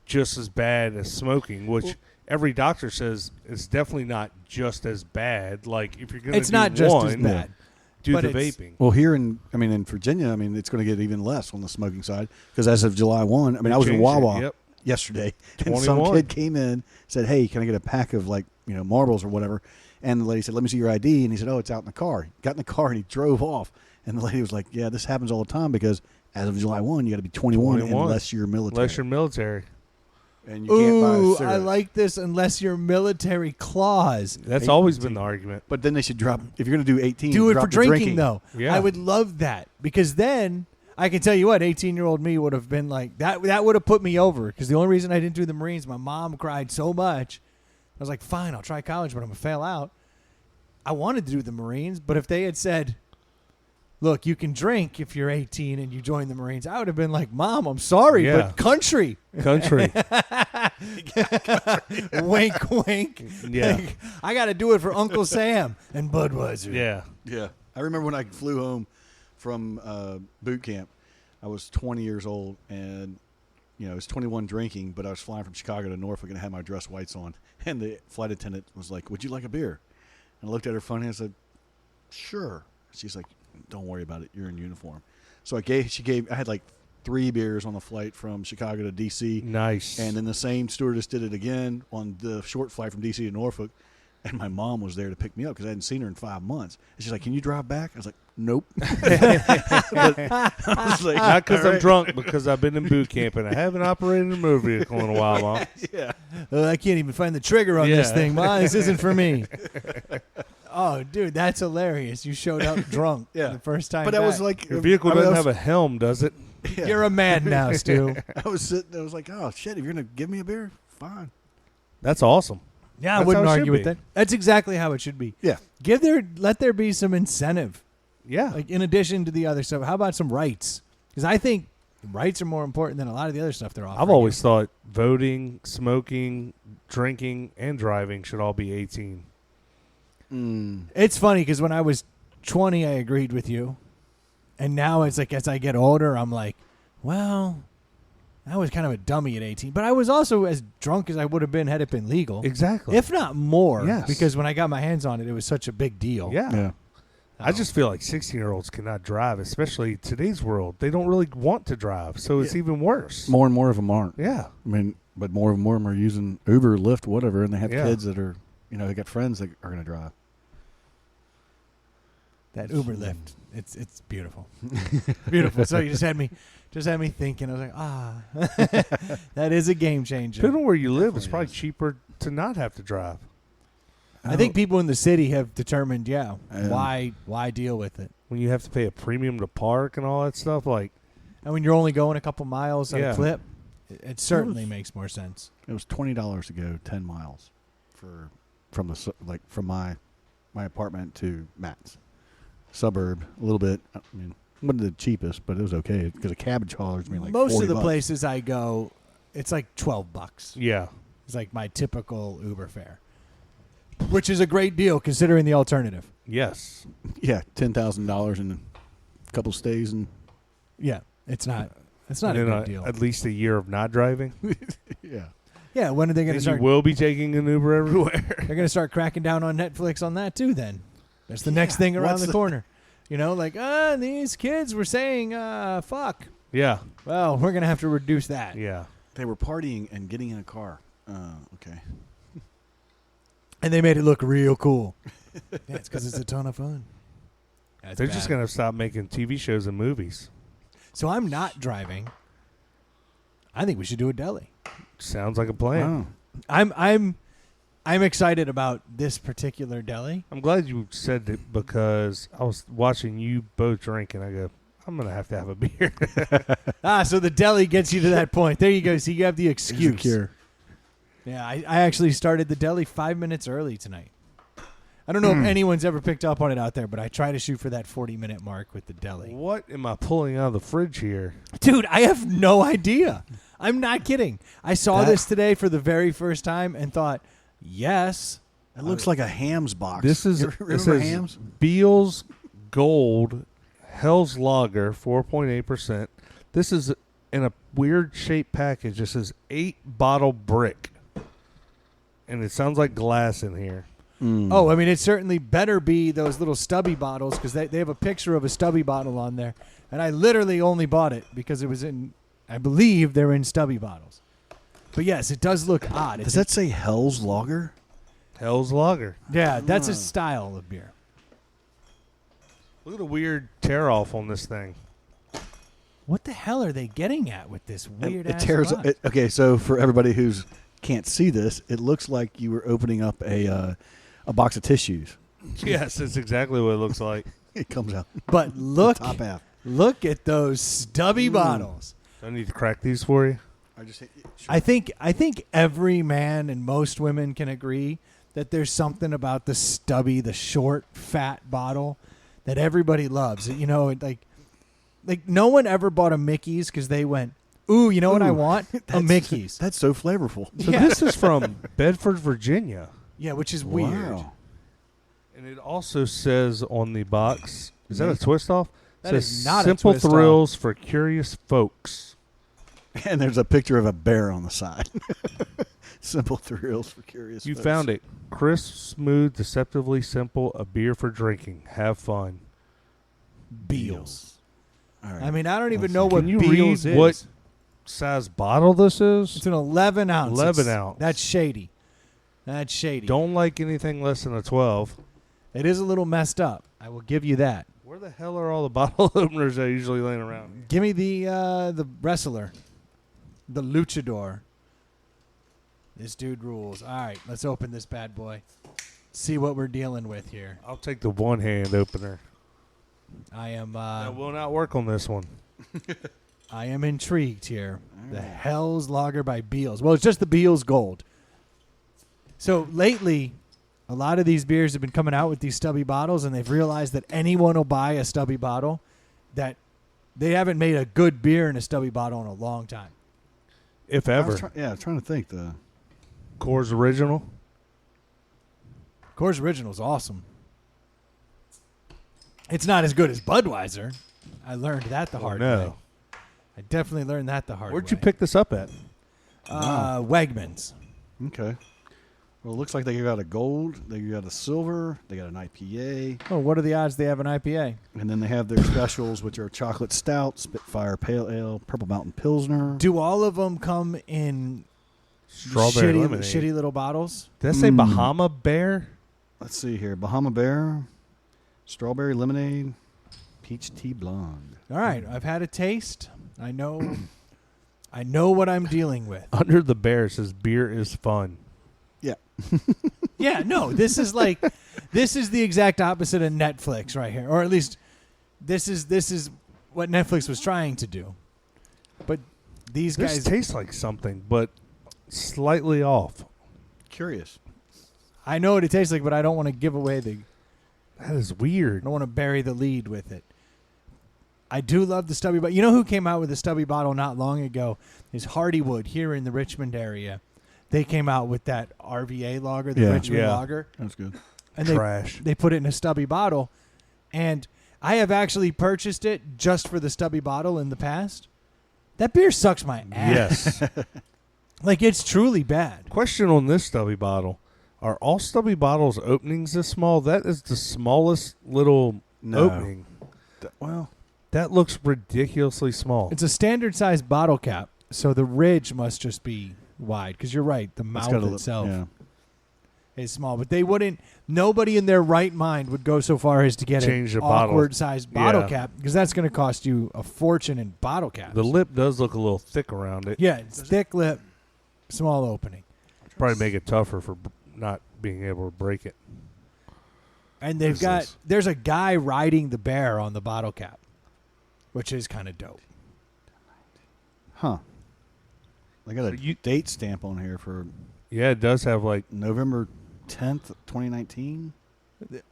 just as bad as smoking, which every doctor says it's definitely not just as bad. Like if you're going to it's not just as bad. Do the vaping. Well, here in Virginia, it's going to get even less on the smoking side because as of July 1, I was in Wawa yesterday, and some kid came in, said, "Hey, can I get a pack of marbles or whatever?" And the lady said, "Let me see your ID." And he said, "Oh, it's out in the car." He got in the car and he drove off. And the lady was like, "Yeah, this happens all the time because as of July 1, you got to be 21 unless you're military." Unless you're military. And you can't buy a cigarette. I like this unless you're military clause. That's always been the argument. But then they should drop, if you're going to do 18, do it drop for the drinking, though. Yeah. I would love that because then I can tell you what, 18-year-old me would have been like, that would have put me over because the only reason I didn't do the Marines, my mom cried so much. I was like, fine, I'll try college, but I'm going to fail out. I wanted to do the Marines, but if they had said, look, you can drink if you're 18 and you join the Marines, I would have been like, Mom, I'm sorry, but country. Wink, wink. Yeah. I got to do it for Uncle Sam and Budweiser. Yeah. Yeah. I remember when I flew home from boot camp, I was 20 years old and, I was 21 drinking, but I was flying from Chicago to Norfolk and I had my dress whites on. And the flight attendant was like, "Would you like a beer?" And I looked at her funny and I said, "Sure." She's like, "Don't worry about it. You're in uniform." So I had like 3 beers on the flight from Chicago to D.C. Nice. And then the same stewardess did it again on the short flight from D.C. to Norfolk. And my mom was there to pick me up because I hadn't seen her in 5 months. And she's like, "Can you drive back?" I was like, "Nope." I was like, not because I'm right. drunk, because I've been in boot camp and I haven't operated a motor vehicle in a while, Mom. Yeah. I can't even find the trigger on this thing, Mom. This isn't for me. Oh, dude, that's hilarious. You showed up drunk the first time But back. I was like, Your vehicle doesn't have a helm, does it? Yeah. You're a man now, Stu. I was sitting there, I was like, "Oh, shit, if you're going to give me a beer, fine." That's awesome. Yeah, I That's wouldn't how it argue should with be. that. That's exactly how it should be. Yeah. Let there be some incentive. Yeah. Like in addition to the other stuff, how about some rights? Because I think rights are more important than a lot of the other stuff they're offering. I've always thought voting, smoking, drinking, and driving should all be 18. It's funny because when I was 20, I agreed with you. And now it's like as I get older, I'm like, well, I was kind of a dummy at 18. But I was also as drunk as I would have been had it been legal. Exactly. If not more. Yes. Because when I got my hands on it, it was such a big deal. Yeah. I just feel like 16-year-olds cannot drive, especially today's world. They don't really want to drive, so it's even worse. More and more of them aren't. Yeah. But more and more of them are using Uber, Lyft, whatever, and they have kids that are, they got friends that are going to drive. That Uber Lyft, it's beautiful, beautiful. So you just had me thinking. I was like, that is a game changer. Depending on where you live, it's probably cheaper to not have to drive. I think people in the city have determined, why deal with it When you have to pay a premium to park and all that stuff, like, and when you're only going a couple miles at Yeah. a clip, it certainly makes more sense. It was $20 to go 10 miles from my apartment to Matt's suburb. A little bit. I mean, wasn't the cheapest, but it was okay because a cab charged me like Most of the $40. places I go, it's like $12. yeah. It's like my typical Uber fare. which is a great deal considering the alternative. Yes. Yeah, $10,000 in a couple stays and Yeah, it's not a And good deal. At least a year of not driving. yeah. Yeah, when are they going to And start? you will be taking an Uber everywhere. They're going to start cracking down on Netflix on that too. Then that's the next thing around what's the corner. You know, like these kids were saying fuck. Yeah. Well, we're going to have to reduce that. Yeah. They were partying and getting in a car. Okay. And they made it look real cool. Yeah, it's because it's a ton of fun. That's They're bad. just going to stop making TV shows and movies. So I'm not driving. I think we should do a deli. Sounds like a plan. Oh. I'm excited about this particular deli. I'm glad you said it because I was watching you both drink and I go, I'm going to have a beer. So the deli gets you to that point. There you go. So you have the excuse. Cure. Yeah, I actually started the deli 5 minutes early tonight. I don't know if anyone's ever picked up on it out there, but I try to shoot for that 40-minute mark with the deli. What am I pulling out of the fridge here? Dude, I have no idea. I'm not kidding. I saw That- this today for the very first time and thought, yes. It looks like a Hams box. This is You it remember says Hams? Beals Gold Hell's Lager, 4.8%. This is in a weird shaped package. It says 8-bottle brick. And it sounds like glass in here. Oh, I mean, it certainly better be those little stubby bottles because they have a picture of a stubby bottle on there. And I literally only bought it because it was in, I believe they're in stubby bottles. But yes, it does look odd. Does that say Hell's Lager? Hell's Lager. Yeah, that's a style of beer. Look at the weird tear off on this thing. What the hell are they getting at with this weird It ass tears. box? Okay, so for everybody who's can't see this, it looks like you were opening up a box of tissues. Yes, that's exactly what it looks like. It comes out But look, top half. look at those stubby bottles. Do I need to crack these for you? I just hit, I think every man and most women can agree that there's something about the stubby, the short, fat bottle that everybody loves. You know, like no one ever bought a Mickey's because they went, ooh, you know what I want? A Mickey's. That's so flavorful. So Yeah. this is from Bedford, Virginia. Yeah, which is weird. Wow. And it also says on the box, is that a twist off? That It is says not a Simple twist off. Thrills for Curious Folks. And there's a picture of a bear on the side. Simple thrills for curious. You folks. found it. Crisp, smooth, deceptively simple, a beer for drinking. Have fun. Beals. All right. I mean, I don't even Let's know see. what Can you Beals read is. what size bottle this It's is? an 11 ounce. 11 ounce. That's shady. That's shady. Don't like anything less than a 12. It is a little messed up. I will give you that. Where the hell are all the bottle openers that are usually laying around? Give me the wrestler, the luchador. This dude rules. All right, let's open this bad boy. See what we're dealing with here. I'll take the one-hand opener. I am That will not work on this one. I am intrigued here. The Hell's Lager by Beals. Well, it's just the Beals Gold. So lately, a lot of these beers have been coming out with these stubby bottles, and they've realized that anyone will buy a stubby bottle. That they haven't made a good beer in a stubby bottle in a long time. If I was ever. trying to think. The Coors Original. Coors Original is awesome. It's not as good as Budweiser. I learned that the hard way. No. I definitely learned that the hard way. Where'd you pick this up at? Wegmans. okay. Well, it looks like they got a gold, they got a silver, they got an IPA, Oh, what are the odds they have an IPA? and then they have their specials, which are chocolate stout, Spitfire Pale Ale, Purple Mountain Pilsner. Do all of them come in Strawberry shitty, lemonade. shitty little bottles? Did I say Bahama Bear? Let's see here: Bahama Bear, Strawberry Lemonade, Peach Tea Blonde. All right, I've had a taste. I know what I'm dealing with. Under the bear it says beer is fun. Yeah. Yeah, no, this is the exact opposite of Netflix right here, or at least this is what Netflix was trying to do. But these This guys, tastes like something, but slightly off. Curious. I know what it tastes like, but I don't want to give away That is I weird. don't want to bury the lead with it. I do love the stubby bottle. You know who came out with a stubby bottle not long ago? Is Hardywood here in the Richmond area. they came out with that RVA lager, the Yeah. Richmond Yeah. lager, That's good. and Trash. they put it in a stubby bottle. And I have actually purchased it just for the stubby bottle in the past. That beer sucks my ass. Yes. Like, it's truly bad. Question on this stubby bottle. Are all stubby bottles openings this small? That is the smallest little No. opening. Well, That looks ridiculously small. It's a standard size bottle cap, so the ridge must just be wide. Because you're right, the it's mouth got a itself Yeah. is small. But they wouldn't, nobody in their right mind would go so far as to get Change an the bottle. awkward sized bottle Yeah. cap, because that's going to cost you a fortune in bottle caps. The lip does look a little thick around it. Yeah, it's thick lip, small opening. Probably make it tougher for not being able to break it. And they've This got, is- there's a guy riding the bear on the bottle cap, which is kind of dope. Huh. They got a So you- date stamp on here for Yeah, it does have like November 10th, 2019.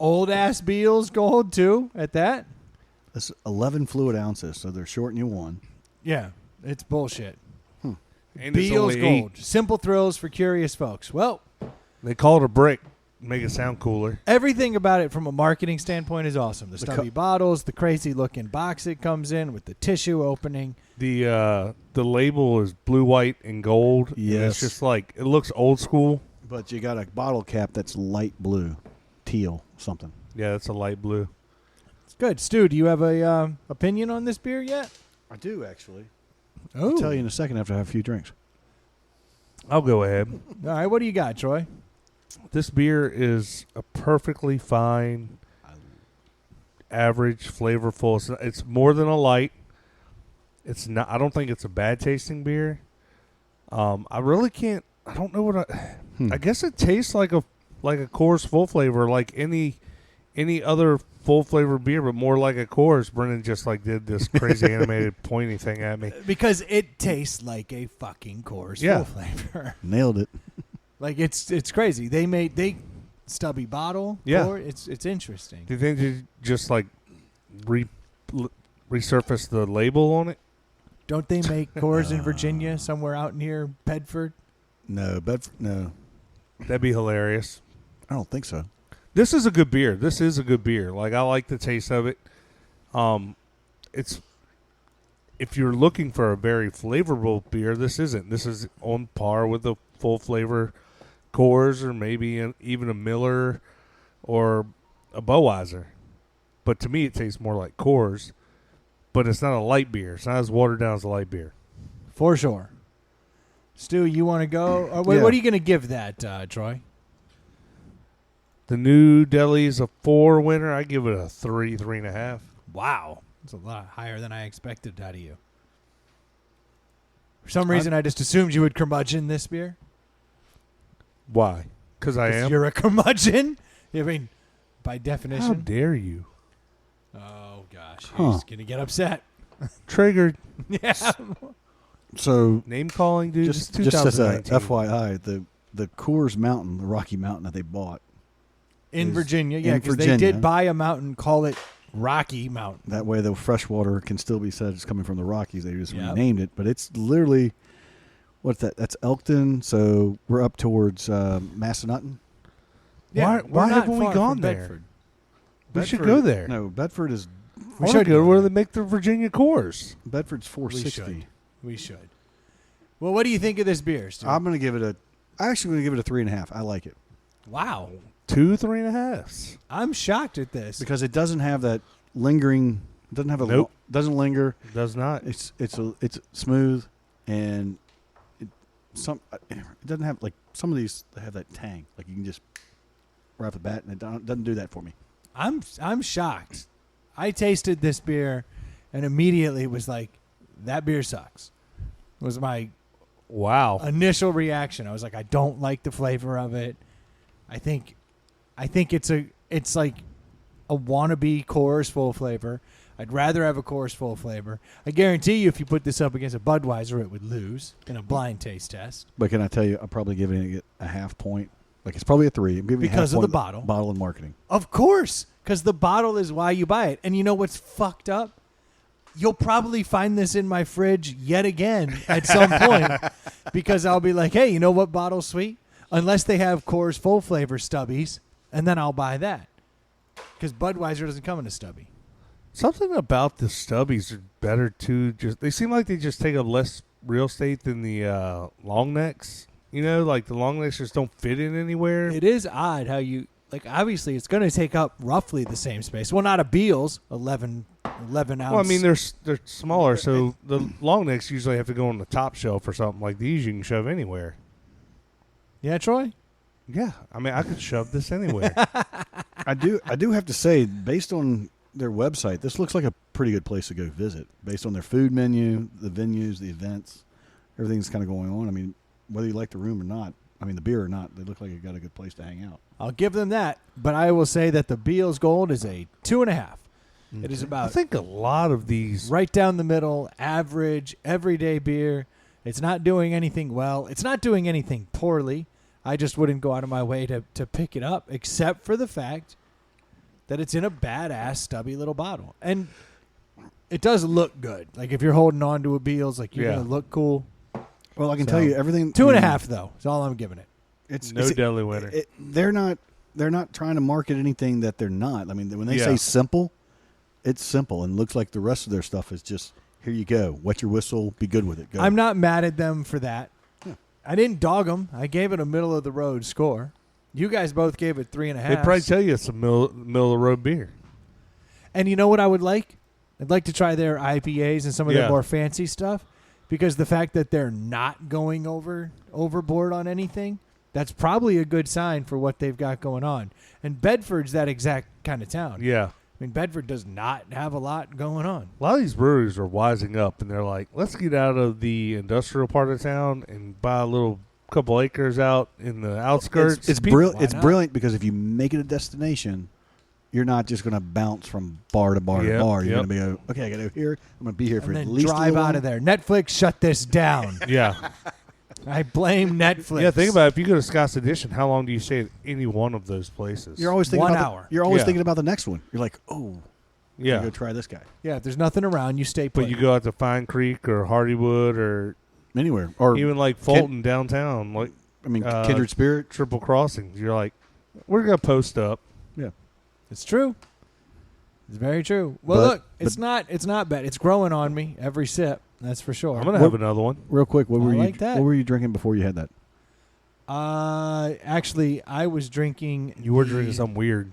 Old ass Beals gold too at that. That's 11 fluid ounces, so they're shorting you one. Yeah, it's bullshit. and it's Beals only gold. 8. Simple thrills for curious folks. Well, They call it a brick, make it sound cooler. everything about it from a marketing standpoint is awesome. The The stubby bottles, the crazy looking box it comes in with the tissue opening. The label is blue, white, and gold. and Yes. it's just like it looks old school. But you got a bottle cap that's light blue, teal, something. Yeah, it's a light blue. It's good. Stu, do you have a opinion on this beer yet? I do, actually. Oh, I'll tell you in a second after I have a few drinks. I'll go ahead. All right, what do you got, Troy? This beer is a perfectly fine, average, flavorful. It's more than a light. It's not. I don't think it's a bad tasting beer. I really can't. I don't know what I guess it tastes like a Coors full flavor, like any other full flavor beer, but more like a Coors. Brendan just like did this crazy animated pointy thing at me. Because it tastes like a fucking Coors Yeah. full flavor. Nailed it. Like it's crazy. They stubby bottle. Yeah. It's interesting. Do you think they just like resurface the label on it? Don't they make Coors in Virginia somewhere out near Bedford? No, Bedford. No, That'd be hilarious. I don't think so. This is a good beer. This is a good beer. Like I like the taste of it. It's if you're looking for a very flavorful beer, this isn't. This is on par with a full flavor Coors or maybe even a Miller or a Budweiser. But to me, it tastes more like Coors. But it's not a light beer. It's not as watered down as a light beer. For sure. Stu, you want to go? What Yeah. are you going to give that, Troy? The New Delhi's a 4 winner. I give it a 3.5. Wow. That's a lot higher than I expected out of you. For some reason, I just assumed you would curmudgeon this beer. Why? Because I 'Cause am. You're a curmudgeon? I mean, by How definition. dare you? Oh, gosh. Huh. He's going to get upset. Triggered. Yeah. So Name calling, dude. just It's as a 2019. FYI, the Coors Mountain, the Rocky Mountain that they bought, In Is Virginia. Yeah, in because they Virginia. did buy a mountain, call it Rocky Mountain. that way the fresh water can still be said it's coming from the Rockies. They just Yep. renamed it, but it's literally what's that? That's Elkton. So we're up towards Massanutten. Why we're not haven't we far gone from there? Bedford. We should Bedford- go there. No, Bedford is We should go where they make the Virginia Coors. Bedford's 460. We should. Well, what do you think of this beer, Stu? I'm gonna give it a. I actually gonna give it a 3.5. I like it Wow. 2 3.5s. I'm shocked at this. because it doesn't have that lingering. It doesn't have a. Nope. Doesn't linger. Does not. It's smooth and it doesn't have like some of these. They have that tang. Like you can just right off the bat, and it doesn't do that for me. I'm shocked. I tasted this beer and immediately was like, that beer sucks. Was my Wow. initial reaction. I was like, I don't like the flavor of it. I think it's like a wannabe Coors full flavor. I'd rather have a Coors full flavor. I guarantee you, if you put this up against a Budweiser, it would lose in a blind taste test. But can I tell you, I'm probably giving it a half point. Like it's probably a 3. I'm giving it a half Because of the point bottle. Bottle and marketing. Of course, because the bottle is why you buy it. And you know what's fucked up? you'll probably find this in my fridge yet again at some point because I'll be like, hey, you know what bottle's sweet? Unless they have Coors full flavor stubbies, and then I'll buy that because Budweiser doesn't come in a stubby. Something about the stubbies are better too. Just they seem like they just take up less real estate than the long necks. You know, like the long necks just don't fit in anywhere. It is odd how you like. Obviously, it's going to take up roughly the same space. Well, not a Beals 11 ounce. Well, I mean they're smaller, so the long necks usually have to go on the top shelf or something. Like these, you can shove anywhere. Yeah, Troy. Yeah, I mean I could shove this anywhere. I do have to say, based on their website, this looks like a pretty good place to go visit. Based on their food menu, the venues, the events, everything's kind of going on. I mean, whether you like the room or not, I mean the beer or not, they look like you got a good place to hang out. I'll give them that, but I will say that the Beals Gold is a 2.5. It is I about think a lot of these. right down the middle, average, everyday beer. It's not doing anything well. It's not doing anything poorly. I just wouldn't go out of my way to pick it up, except for the fact that it's in a badass stubby little bottle. And it does look good. Like if you're holding on to a Beals, like you're Yeah. going to look cool. Well, I can So, tell you everything. 2.5 though is all I'm giving it. It's No deli winner. They're not trying to market anything that they're not. I mean, when they Yeah. say simple, it's simple and looks like the rest of their stuff is just here you go, wet your whistle, be good with it. Go. I'm not mad at them for that. Yeah. I didn't dog them. I gave it a middle of the road score. You guys both gave it 3.5. They'd probably tell you it's a middle of the road beer. And you know what I would like? I'd like to try their IPAs and some of Yeah. their more fancy stuff, because the fact that they're not going overboard on anything, that's probably a good sign for what they've got going on. And Bedford's that exact kind of town. Yeah. I mean, Bedford does not have a lot going on. A lot of these breweries are wising up, and they're like, let's get out of the industrial part of town and buy a little couple acres out in the outskirts. It's Why it's not? brilliant because if you make it a destination, you're not just going to bounce from bar to bar Yep, to bar. You're yep. going to be okay. I got to go here. I'm going to be here for And at then least a drive little out of there. Netflix shut this down. Yeah. I blame Netflix. Yeah, think about it. If you go to Scott's Edition, how long do you stay at any one of those places? You're always thinking 1 about hour. you're always Yeah. thinking about the next one. You're like, oh, yeah. go try this guy Yeah, if there's nothing around, you stay put. But you go out to Fine Creek or Hardywood or anywhere or even like Fulton downtown, like I mean, uh, Kindred Spirit. Triple Crossings. You're like, we're going to post up. Yeah, It's true. It's very true. Well, But- look, it's not bad. It's growing on me every sip. That's for sure. I'm going to have another one. real quick. What I were you? like that. What were you drinking before you had that? Actually, I was drinking. You were drinking something weird.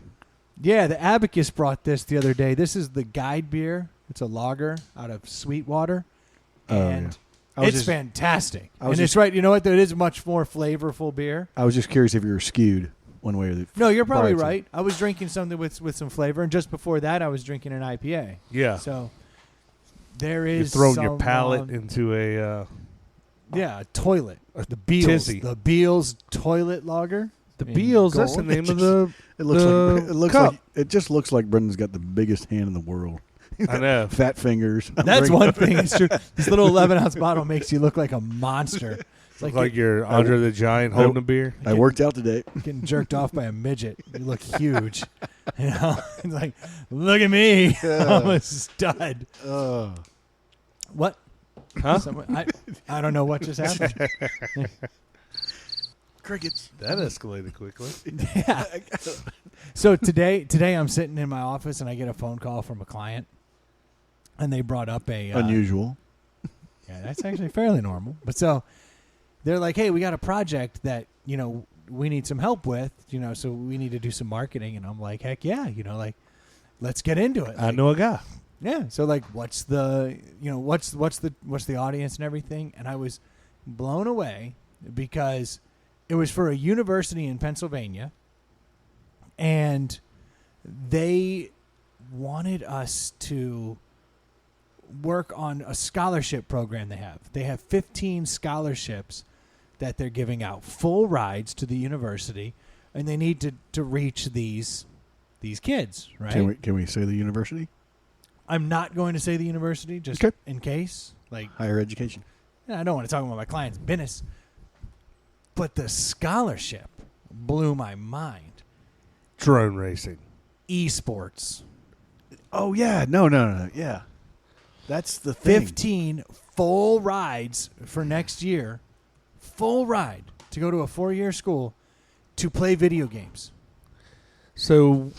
Yeah, the Abacus brought this the other day. This is the Guide beer. It's a lager out of Sweetwater, Oh, and yeah. I was it's just- fantastic. I was And it's just- right. You know what? It is a much more flavorful beer. I was just curious if you were skewed one way or the. No, you're probably prior to- right. I was drinking something with some flavor, and just before that, I was drinking an IPA. Yeah. So there You're is throwing your some, palate into a yeah, a toilet. The Beals, tizzy. the Beals toilet lager. the in Beals. That's the gold. name of the. It looks like The it looks cup. like it just looks like Brendan's got the biggest hand in the world. I know. Fat fingers. That's one thing. It's true. This little 11-ounce bottle makes you look like a monster. It's Like, like you're you're Andre the Giant holding a beer. I worked out today. getting jerked off by a midget. You look huge. You know, it's like, look at me, I'm a stud. What? Huh? I don't know what just happened. Crickets. That escalated quickly. Yeah. So today I'm sitting in my office and I get a phone call from a client, and they brought up a Unusual. Yeah, that's actually fairly normal. But so they're like, hey, we got a project that, you know, we need some help with, you know, so we need to do some marketing. And I'm like, heck yeah, you know, like, let's get into it. I Like, know a guy. Yeah. So like, what's the audience and everything? And I was blown away because it was for a university in Pennsylvania, and they wanted us to work on a scholarship program they have. They have 15 scholarships that they're giving out, full rides to the university, and they need to reach these kids, right? Can we say the university? I'm not going to say the university just Okay. in case. Like, Higher education. I don't want to talk about my client's business. But the scholarship blew my mind. Drone racing. Esports. Oh yeah. No. Yeah. That's the thing. 15 full rides for next year, full ride to go to a 4-year school to play video games. So,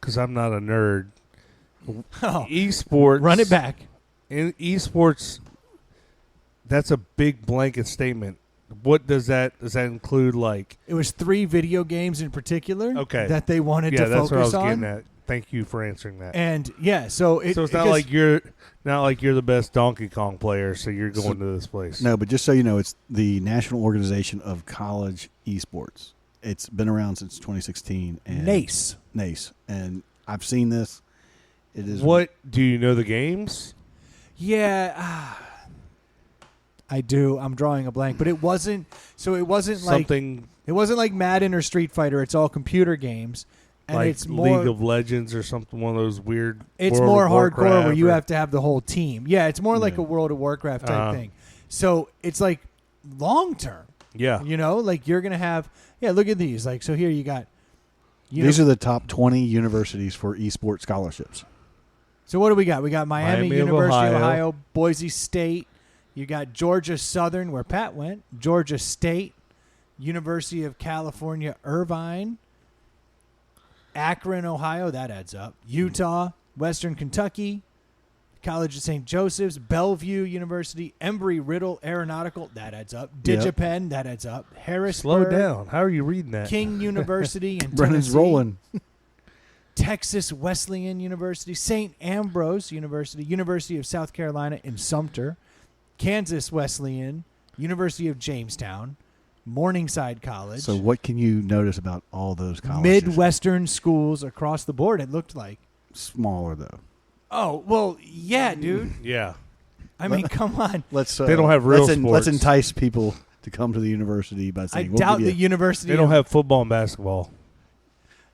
because I'm not a nerd, Oh, esports. run it back. In esports, that's a big blanket statement. What does that include? Like, It was 3 video games in particular Okay. that they wanted yeah, to that's what I focus was getting on. at. Thank you for answering that. And yeah, so So it's not because- like you're the best Donkey Kong player, so you're going to this place. No, but just so you know, it's the National Organization of College Esports. It's been around since 2016. And NACE. NACE. And I've seen this. It is What do you know the games? Yeah, I do. I'm drawing a blank, but it wasn't. So it wasn't like Something it wasn't like Madden or Street Fighter. It's all computer games, and like it's more. League of Legends or something. One of those weird. It's World more of hardcore where Warcraft you or- have to have the whole team. Yeah, it's more like Yeah. a World of Warcraft type Uh-huh. thing. So it's like long term. Yeah. You know, like you're gonna have. Yeah, look at these. Like so, here you got. These are the top 20 universities for esports scholarships. So what do we got? We got Miami Miami of University of Ohio. Ohio, Boise State. You got Georgia Southern, where Pat went. Georgia State, University of California, Irvine, Akron, Ohio. That adds up. Utah, Western Kentucky, College of St. Joseph's, Bellevue University, Embry-Riddle Aeronautical. That adds up. Yep. DigiPenn. That adds up. Harrisburg. Slow down. How are you reading that? King University in Brennan's Tennessee. rolling. Texas Wesleyan University, St. Ambrose University, University of South Carolina in Sumter, Kansas Wesleyan, University of Jamestown, Morningside College, So what can you notice about all those colleges? Midwestern schools across the board, it looked like. Smaller, though. Oh, well, yeah, dude. Yeah. I mean, come on. Let's. They don't have real let's sports. entice people to come to the university by I saying, doubt give the you- university. They don't of- have football and basketball.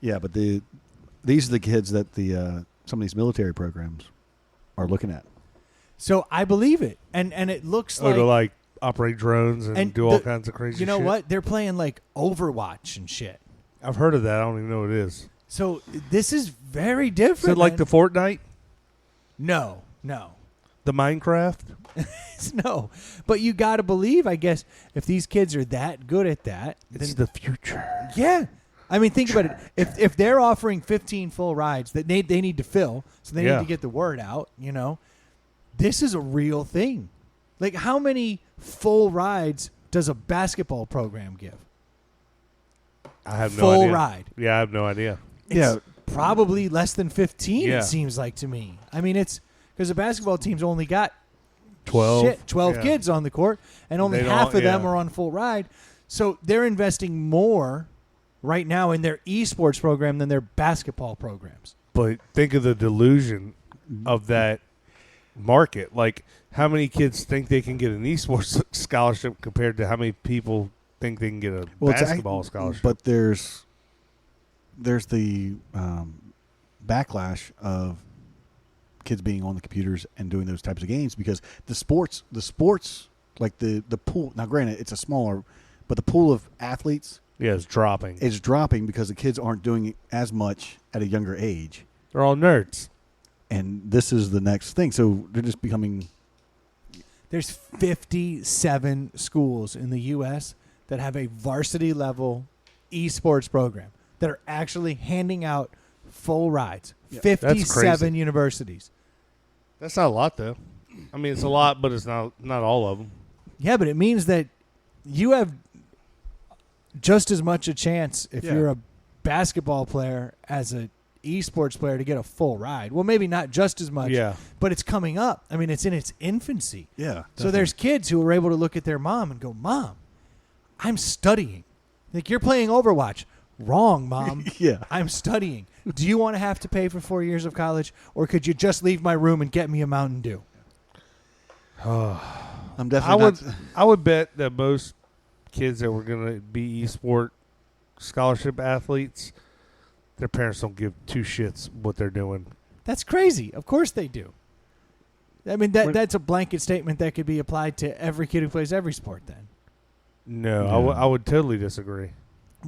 Yeah, but these are the kids that the some of these military programs are looking at. So I believe it. And it looks Or like. to like operate drones and do all kinds of crazy You know shit. what? They're playing like Overwatch and shit. I've heard of that. I don't even know what it is. So this is very Is different. it like man. the Fortnite? No. The Minecraft? No, but you got to believe, I guess, if these kids are that good at that, It's then the future. yeah. I mean, think about it. If they're offering 15 full rides that they need to fill, so they Yeah. need to get the word out. You know, this is a real thing. Like, how many full rides does a basketball program give? I have no Full idea. ride. Yeah, I have no idea. Yeah. Probably less than 15. Yeah. It seems like to me. I mean, it's because the basketball team's only got 12. 12 Yeah. kids on the court, and only They half don't- of them yeah. are on full ride. So they're investing more right now in their esports program than their basketball programs. But think of the delusion of that market. Like, how many kids think they can get an esports scholarship compared to how many people think they can get a It's basketball scholarship? But there's the backlash of kids being on the computers and doing those types of games because the sports like the pool. Now, granted, it's a smaller, but the pool of athletes yeah, it's dropping. is dropping because the kids aren't doing it as much at a younger age. They're all nerds. And this is the next thing. So they're just becoming. There's 57 schools in the U.S. that have a varsity level esports program that are actually handing out full rides. Yeah. That's 57 crazy. universities. That's not a lot, though. I mean, it's a lot, but it's not all of them. Yeah, but it means that you have just as much a chance if Yeah. you're a basketball player as an esports player to get a full ride. Well, maybe not just as much, Yeah. but it's coming up. I mean, it's in its infancy. Yeah. So there's kids who are able to look at their mom and go, "Mom, I'm studying." Like, you're playing Overwatch. Wrong, Mom. Yeah. I'm studying. Do you want to have to pay for 4 years of college, or could you just leave my room and get me a Mountain Dew? I'm definitely. I would bet that most kids that were going to be esport scholarship athletes, their parents don't give two shits what they're doing. That's crazy. Of course they do. I mean, that's a blanket statement that could be applied to every kid who plays every sport then. No, No. I would totally disagree.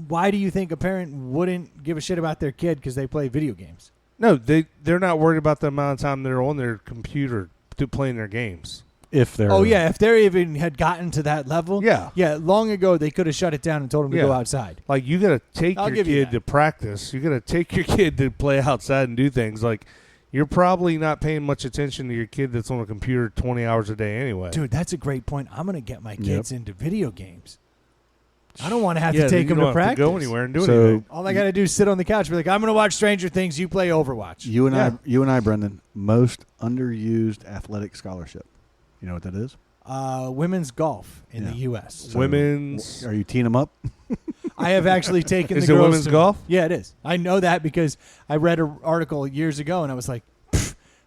Why do you think a parent wouldn't give a shit about their kid because they play video games? No, they're not worried about the amount of time they're on their computer playing their games. If they're if they even had gotten to that level, Yeah. long ago they could have shut it down and told them to go outside. Like, you got to take I'll your give you kid that. to practice. You got to take your kid to play outside and do things. Like, you're probably not paying much attention to your kid that's on a computer 20 hours a day anyway. Dude, that's a great point. I'm going to get my Yep. kids into video games. I don't want to have Yeah, to take them you to don't have practice. go anywhere and do So- anything. All I got to do is sit on the couch and be like, I'm going to watch Stranger Things. You play Overwatch. you and Yeah. I, Brendan, most underused athletic scholarship. You know what that is? Women's golf in Yeah. the U.S. So, Women's. Are you teeing them up? I have actually taken Is the it girls women's to- golf? Yeah, it is. I know that because I read an article years ago, and I was like, I'm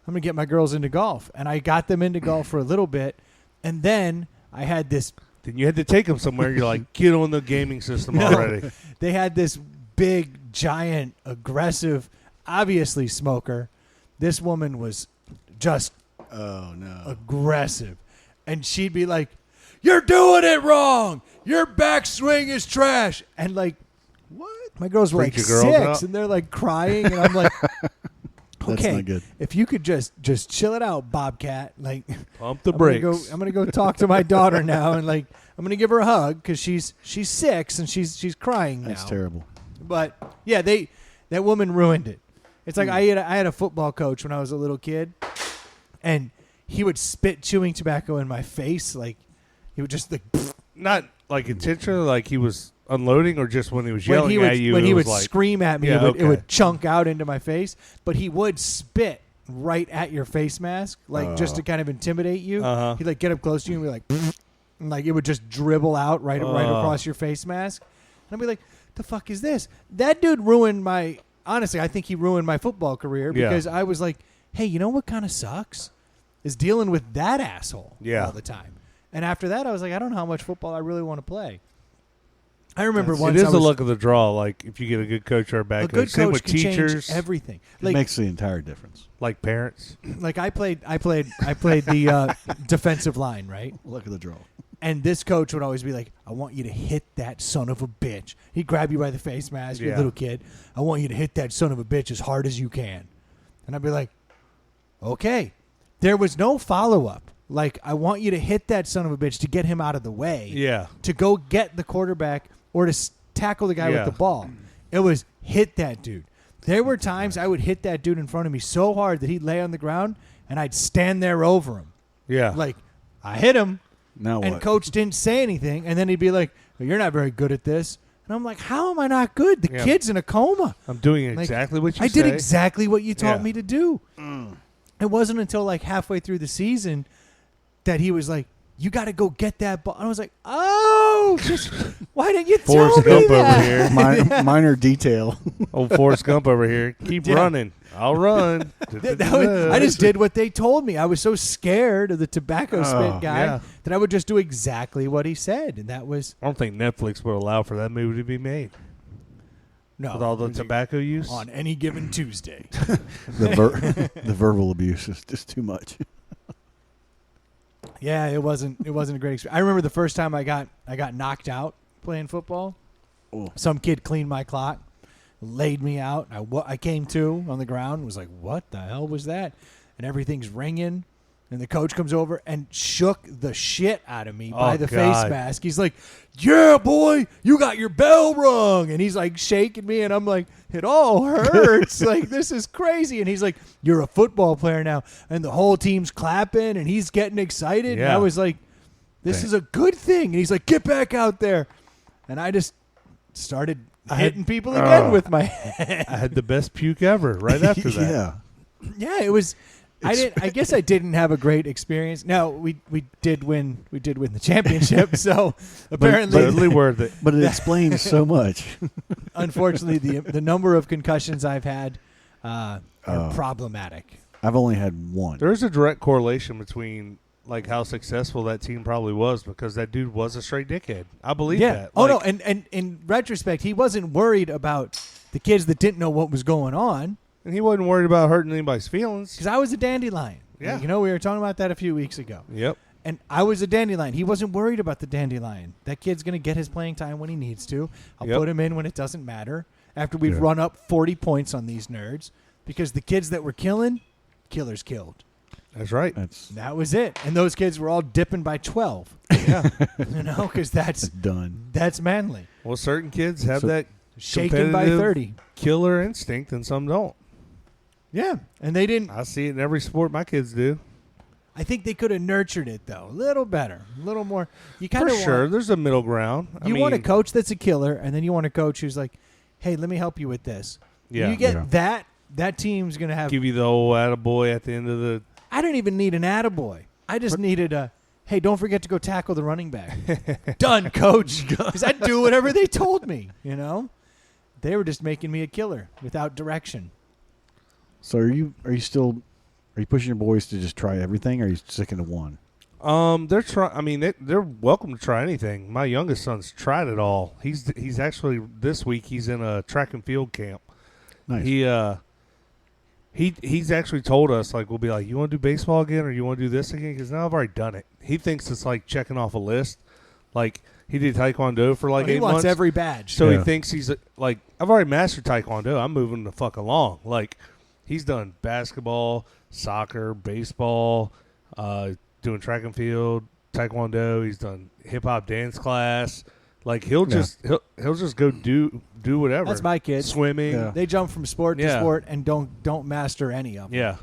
going to get my girls into golf. And I got them into golf for a little bit, and then I had this Then you had to take them somewhere. You're like, get on the gaming system No. already. they had this big, giant, aggressive, obviously smoker. This woman was just Oh no! aggressive. And she'd be like, "You're doing it wrong. Your backswing is trash." And like, what? My girls were Freak like your girls 6, out. and they're like crying, and I'm like, That's "Okay, not good. if you could just chill it out, Bobcat." Like, Pump the I'm gonna brakes. I'm gonna go talk to my daughter now, and like, I'm gonna give her a hug because she's 6 and she's crying now. That's terrible. But yeah, that woman ruined it. It's like I had a football coach when I was a little kid, and he would spit chewing tobacco in my face. Like he would just like Not like intentionally, like he was unloading, or just when he was yelling when he would at you. when it he was would like, scream at me, Yeah, it okay. would chunk out into my face. But he would spit right at your face mask, like just to kind of intimidate you. Uh-huh. He'd like get up close to you and be like, and like it would just dribble out right across your face mask. And I'd be like, the fuck is this? That dude ruined my. Honestly, I think he ruined my football career Yeah. because I was like, hey, you know what kind of sucks? Is dealing with that asshole Yeah. all the time. And after that, I was like, I don't know how much football I really want to play. I remember It once is I the was, luck of the draw. Like, if you get a good coach or a bad a good Same coach with can teachers, change everything. It Like, makes the entire difference. like parents. like I played the defensive line, right? Look at the draw. And this coach would always be like, I want you to hit that son of a bitch. He'd grab you by the face mask, you're a Yeah. little kid. I want you to hit that son of a bitch as hard as you can. And I'd be like, okay. There was no follow-up. Like, I want you to hit that son of a bitch to get him out of the way. Yeah. To go get the quarterback or to tackle the guy Yeah. with the ball. It was hit that dude. There were times I would hit that dude in front of me so hard that he'd lay on the ground and I'd stand there over him. Yeah. Like, I hit him. Now And what? coach didn't say anything, and then he'd be like, well, "You're not very good at this." And I'm like, "How am I not good? The Yeah. kid's in a coma." I'm doing Like, exactly what you I say. did exactly what you taught Yeah. me to do. It wasn't until like halfway through the season that he was like, "You got to go get that ball." And I was like, "Oh, just why didn't you Forrest tell me Gump that?" over here. Minor detail. Old Forrest Gump over here. Keep Yeah. running. I'll run. I just did what they told me. I was so scared of the tobacco spit guy yeah. that I would just do exactly what he said, and that was I don't think Netflix would allow for that movie to be made no with all the tobacco use. on any given Tuesday. The verbal abuse is just too much. Yeah, it wasn't a great experience. I remember the first time I got knocked out playing football. Oh. Some kid cleaned my clock, laid me out. I came to on the ground, was like, "What the hell was that?" And everything's ringing. And the coach comes over and shook the shit out of me by the face God. mask. He's like, "Yeah, boy, you got your bell rung." And he's like shaking me, and I'm like, "It all hurts. Like, this is crazy." And he's like, "You're a football player now." And the whole team's clapping, and he's getting excited. And Yeah. I was like, "This is a good thing." And he's like, "Get back out there." And I just started hitting people again with my head. I had the best puke ever right after that. Yeah. Yeah, it was. I guess I didn't have a great experience. No, we did win. We did win the championship. So apparently, Totally worth it. But it explains so much. unfortunately, the number of concussions I've had are problematic. I've only had one. There's a direct correlation between like how successful that team probably was because that dude was a straight dickhead. I believe Yeah. that. Oh Like, no, and in retrospect, he wasn't worried about the kids that didn't know what was going on and he wasn't worried about hurting anybody's feelings. because I was a dandelion. Yeah. You know, we were talking about that a few weeks ago. Yep. And I was a dandelion. He wasn't worried about the dandelion. That kid's going to get his playing time when he needs to. I'll Yep. put him in when it doesn't matter. After we've Yeah. run up 40 points on these nerds, because the kids that were killing, killers killed. That's right. That was it. And those kids were all dipping by 12. Yeah. Because It's done. that's manly. Well, certain kids have that Shaken by competitive 30. killer instinct, and some don't. Yeah. And they didn't. I see it in every sport my kids do. I think they could have nurtured it, though. A little better. A little more. You kind For of sure. There's a middle ground. You want a coach that's a killer, and then you want a coach who's like, hey, let me help you with this. Yeah. You get that team's going to have. Give you the old attaboy at the end of the. I didn't even need an attaboy. I just needed a, hey, don't forget to go tackle the running back. Done, coach. Because I'd do whatever they told me, They were just making me a killer without direction. So are you pushing your boys to just try everything, or are you sticking to one? They're trying. I mean, they're welcome to try anything. My youngest son's tried it all. He's actually this week. He's in a track and field camp. Nice. He's actually told us, like, we'll be like, you want to do baseball again, or you want to do this again? Because now I've already done it. He thinks it's like checking off a list. Like, he did Taekwondo for like 8 months. He wants every badge. So he thinks he's like, I've already mastered Taekwondo. I'm moving the fuck along. Like, he's done basketball, soccer, baseball, doing track and field, Taekwondo. He's done hip hop dance class. Like, he'll just go do whatever. That's my kids. Swimming. Yeah. They jump from sport to sport and don't master any of them. Yeah.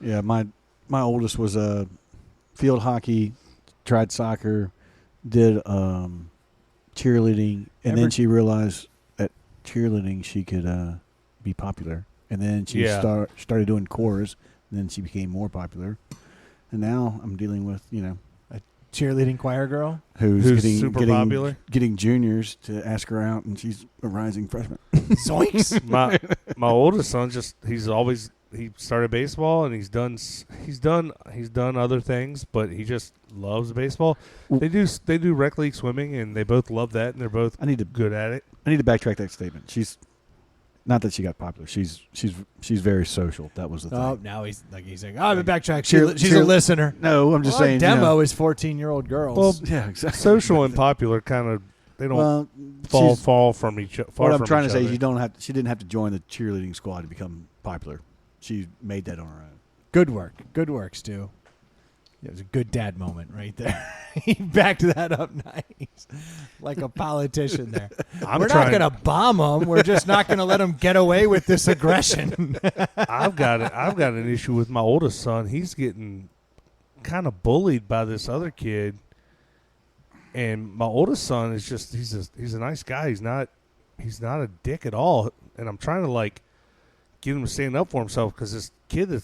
Yeah, my oldest was field hockey, tried soccer, did cheerleading, and then she realized at cheerleading she could be popular. And then she started doing chorus, and then she became more popular. And now I'm dealing with, A cheerleading choir girl. who's super popular. getting juniors to ask her out, and she's a rising freshman. Zoinks. My oldest son he started baseball, and he's done other things, but he just loves baseball. They do rec league swimming, and they both love that, and they're both good at it. I need to backtrack that statement. She's not that she got popular. She's very social. That was the thing. Oh, now he's like, I'm a backtrack. She's a listener. No, I'm just saying. Demo is 14-year-old girls. Well, yeah, exactly. Social and popular kind of they don't fall from each other. What I'm trying to say is she didn't have to join the cheerleading squad to become popular. She made that on her own. Good work. Good work, Stu. It was a good dad moment right there. He backed that up nice. Like a politician there. We're not going to bomb them. We're just not going to let them get away with this aggression. I've got an issue with my oldest son. He's getting kind of bullied by this other kid. And my oldest son is just he's a nice guy. He's not a dick at all. And I'm trying to like get him to stand up for himself because this kid this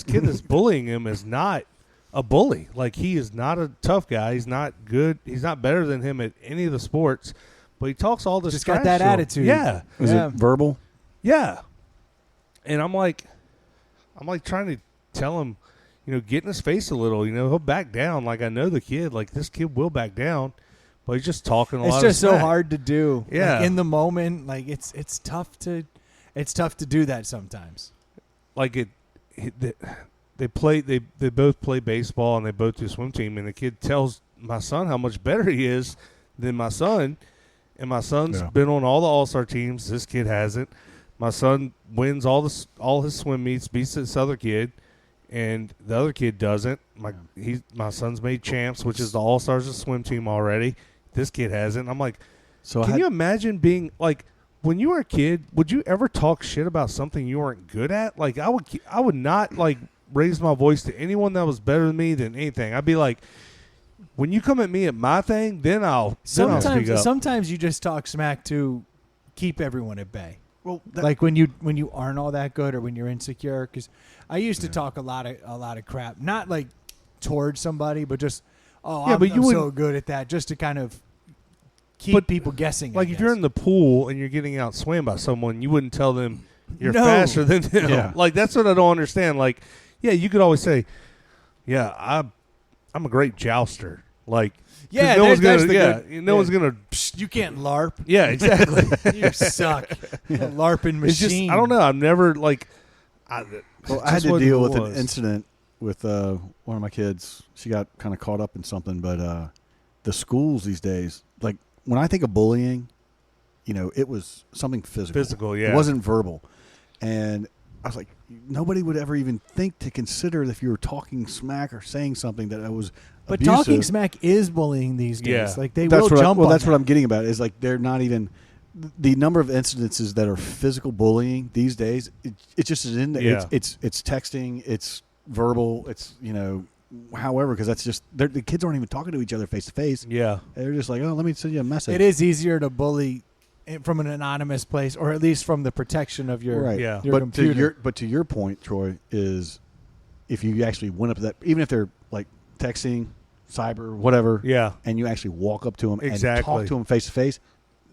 kid that's bullying him is not a bully. Like, he is not a tough guy. He's not good. He's not better than him at any of the sports. But he talks all this. Just trash got that to him. attitude. Yeah. Is it verbal? Yeah. And I'm like trying to tell him, get in his face a little. He'll back down. Like, I know the kid. Like, this kid will back down. But he's just talking a lot of It's just so smack. hard to do. Yeah. Like, in the moment, like, it's tough to do that sometimes. Like, they both play baseball and they both do swim team, and the kid tells my son how much better he is than my son, and my son's been on all the all-star teams. This kid hasn't. My son wins all his swim meets, beats this other kid, and the other kid doesn't. My son's made champs, which is the all-stars of swim team already. This kid hasn't. I'm like, can you imagine being like, when you were a kid, would you ever talk shit about something you weren't good at? Like, I would not like raise my voice to anyone that was better than me than anything. I'd be like, when you come at me at my thing, then I'll speak up. Sometimes you just talk smack to keep everyone at bay. Well, like when you aren't all that good or when you're insecure. Because I used to talk a lot of crap, not like towards somebody, but just I'm so good at that, just to kind of keep people guessing. Like, if you're in the pool and you're getting out swam by someone, you wouldn't tell them you're faster than them. Yeah. Like, that's what I don't understand. Like, yeah, you could always say, yeah, I'm a great jouster. Like, yeah, no one's gonna, no one's gonna. You can't LARP. Yeah, exactly. You suck. LARPing machine. It's just, I don't know. I've never like. I had to deal with an incident with one of my kids. She got kind of caught up in something, but the schools these days, like, when I think of bullying, it was something physical. Physical, yeah. It wasn't verbal. And I was like, nobody would ever even think to consider if you were talking smack or saying something that was But abusive. talking smack is bullying these days. Yeah. Like they That's will what jump well, on that's that. what I'm getting about. Is like they're not even the number of incidences that are physical bullying these days. It just is in. Yeah. It's texting. It's verbal. It's however, because that's just the kids aren't even talking to each other face to face. Yeah. They're just like, oh, let me send you a message. It is easier to bully from an anonymous place, or at least from the protection of your right. Yeah. your but computer. to your point, Troy, is if you actually went up to that, even if they're like texting, cyber, whatever, Yeah. and you actually walk up to them and Exactly. talk to them face to face,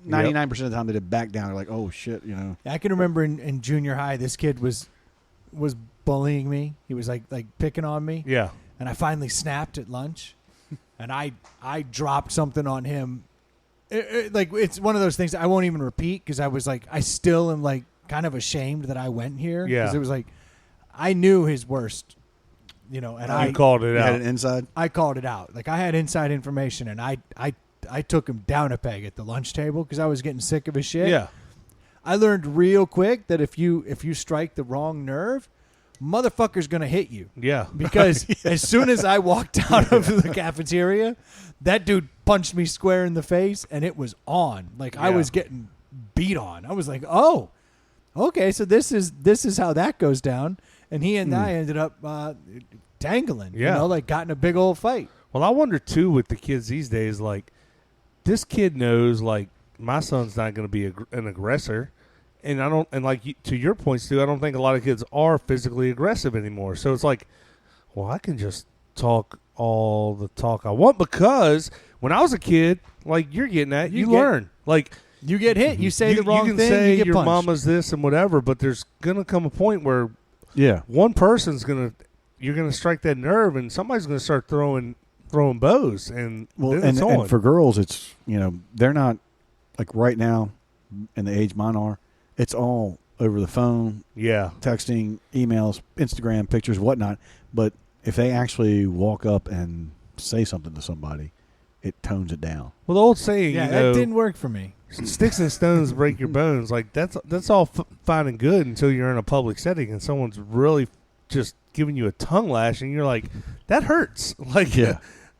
99% of the time they back down. They're like, oh shit, I can remember in junior high, this kid was bullying me. He was like picking on me. Yeah. And I finally snapped at lunch, and I dropped something on him. It's one of those things I won't even repeat because I was like, I still am like kind of ashamed that I went here. Yeah. Because it was like, I knew his worst, and I called it you out. had an inside. I called it out. Like I had inside information, and I took him down a peg at the lunch table because I was getting sick of his shit. Yeah. I learned real quick that if you strike the wrong nerve, motherfucker's gonna hit you. Yeah. Because as soon as I walked out of the cafeteria, that dude punched me square in the face, and it was on. Like I Yeah. was getting beat on. I was like, oh, okay, so this is how that goes down. And he and I ended up tangling. Yeah. Like got in a big old fight. Well, I wonder too with the kids these days. Like, this kid knows like my son's not going to be an aggressor, and I don't. And like to your point, Stu, I don't think a lot of kids are physically aggressive anymore. So it's like, well, I can just talk all the talk I want because when I was a kid, like you're getting at, you learn. Like You get hit. You say the wrong you can thing. say you get your punched. mama's this and whatever, but there's gonna come a point where Yeah. one person's you're gonna strike that nerve, and somebody's gonna start throwing bows, and then it's on. And for girls, it's they're not like right now in the age mine are. It's all over the phone, yeah, texting, emails, Instagram, pictures, whatnot. But if they actually walk up and say something to somebody, it tones it down. well, the old saying, Yeah, that didn't work for me. sticks and stones break your bones. Like that's all fine and good until you're in a public setting and someone's really just giving you a tongue lash, and you're like, that hurts. Like, Yeah.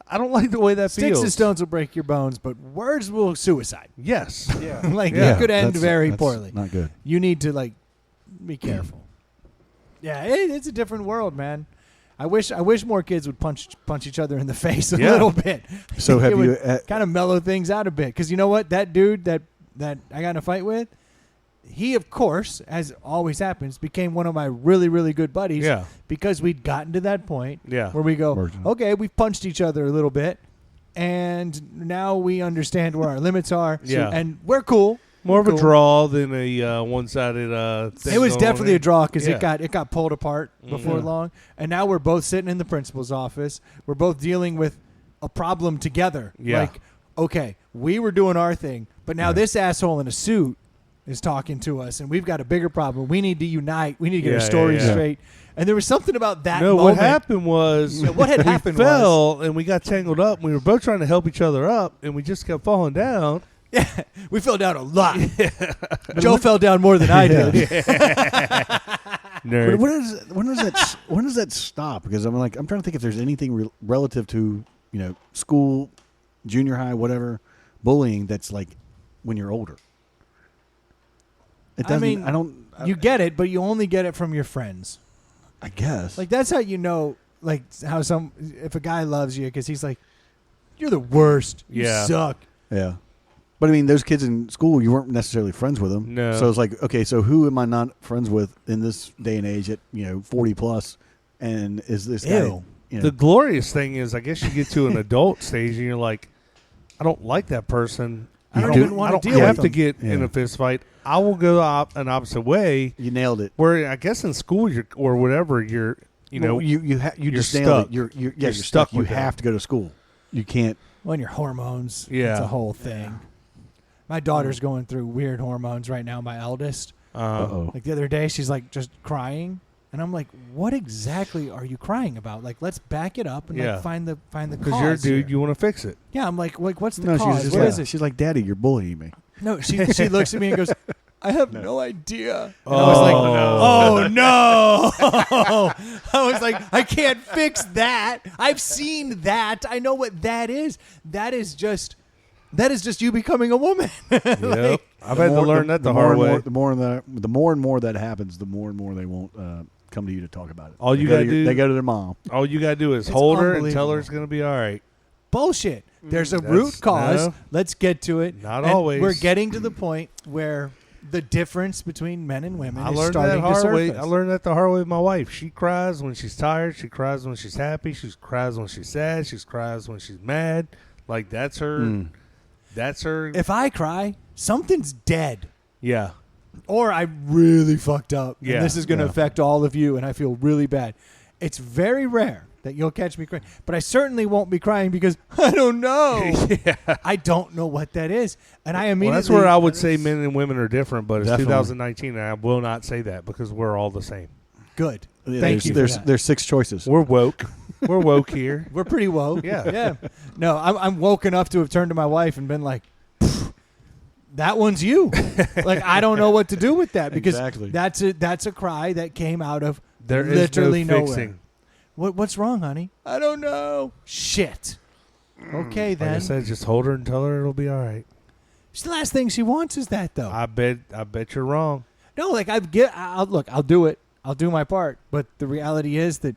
I don't like the way that Sticks feels. and stones will break your bones, but words will suicide. Yes. Yeah, Yeah, it could end that's- very that's poorly. Not good. You need to be careful. Yeah, it's a different world, man. I wish more kids would punch each other in the face a Yeah. little bit. So have It you? would kind of mellow things out a bit? Because you know what, that dude that I got in a fight with, he of course, as always happens, became one of my really really good buddies. Yeah. Because we'd gotten to that point Yeah. where we go, Virgin. okay, we've punched each other a little bit, and now we understand where our limits are. Yeah. And we're cool. More of a Cool. draw than a one-sided thing. It was going definitely on a draw because Yeah. it got pulled apart before Mhm. long, and now we're both sitting in the principal's office. We're both dealing with a problem together. Yeah. Like, okay, we were doing our thing, but now Right. this asshole in a suit is talking to us, and we've got a bigger problem. We need to unite. We need to get Yeah, our stories yeah. straight. And there was something about that No, moment. what happened was Yeah, what had we happened fell and we got tangled up. And we were both trying to help each other up, and we just kept falling down. Yeah, we fell down a lot. Joe fell down more than I did. Nerd. But when does that stop? Because I'm trying to think if there's anything relative to school, junior high, whatever, bullying that's like when you're older. It I doesn't. mean, I don't. You get it, but you only get it from your friends. I guess. Like that's how you know, like how if a guy loves you because he's like, you're the worst. You Yeah. suck. Yeah. But I mean, those kids in school, you weren't necessarily friends with them. No. So it's like, okay, so who am I not friends with in this day and age at 40 plus? And is this guy? Ew. The glorious thing is, I guess you get to an adult stage and you're like, I don't like that person. I don't do- even want I to don't deal have with to them. get in Yeah. a fist fight. I will go an opposite way. you nailed it. Where I guess in school or whatever you're, Well, you you're just stuck. nailed it. You're stuck stuck. You with that. have to go to school. You can't. When your hormones, Yeah. it's a whole thing. My daughter's going through weird hormones right now. My eldest, Uh-oh. like the other day, she's like just crying, and I'm like, "What exactly are you crying about? Like, let's back it up and Yeah. like find the because cause you're a dude, here." you want to fix it. Yeah, I'm like, what's the No, cause? she's What is it? She's like, Daddy, you're bullying me. No, she looks at me and goes, I have no idea. And Oh, I was like, no. oh, no. I was like, I can't fix that. I've seen that. I know what that is. That is just you becoming a woman. Yep. I've had to learn that the hard way. The more and more that happens, the more and more they won't come to you to talk about it. All you gotta do- they go to their mom. All you got to do is It's hold her and tell unbelievable. her it's going to be all right. Bullshit. There's a That's- root cause. no. Let's get to it. Not And always. We're getting to the point where the difference between men and women I is learned starting that to hard way. surface. I learned that the hard way with my wife. She cries when she's tired. She cries when she's happy. She cries when she's sad. She cries when she's mad. Like that's her. That's her. If I cry, something's dead. Yeah. Or I really fucked up. Yeah. And this is going to Yeah. affect all of you, and I feel really bad. It's very rare that you'll catch me crying. But I certainly won't be crying because I don't know. I don't know what that is. And I immediately... Well, that's where I would say men and women are different, but it's Definitely. 2019, and I will not say that because we're all the same. Good. Yeah, Thank you for that. There's 6 choices. We're woke. We're woke here. We're pretty woke. Yeah. Yeah. No, I'm woke enough to have turned to my wife and been like, that one's you. Like, I don't know what to do with that because Exactly. that's a cry that came out of There is literally no nowhere. fixing. What's wrong, honey? I don't know. Shit. Okay, Like I then. said, just hold her and tell her it'll be all right. The last thing she wants is that, though. I bet you're wrong. No, like I'll do it. I'll do my part. But the reality is that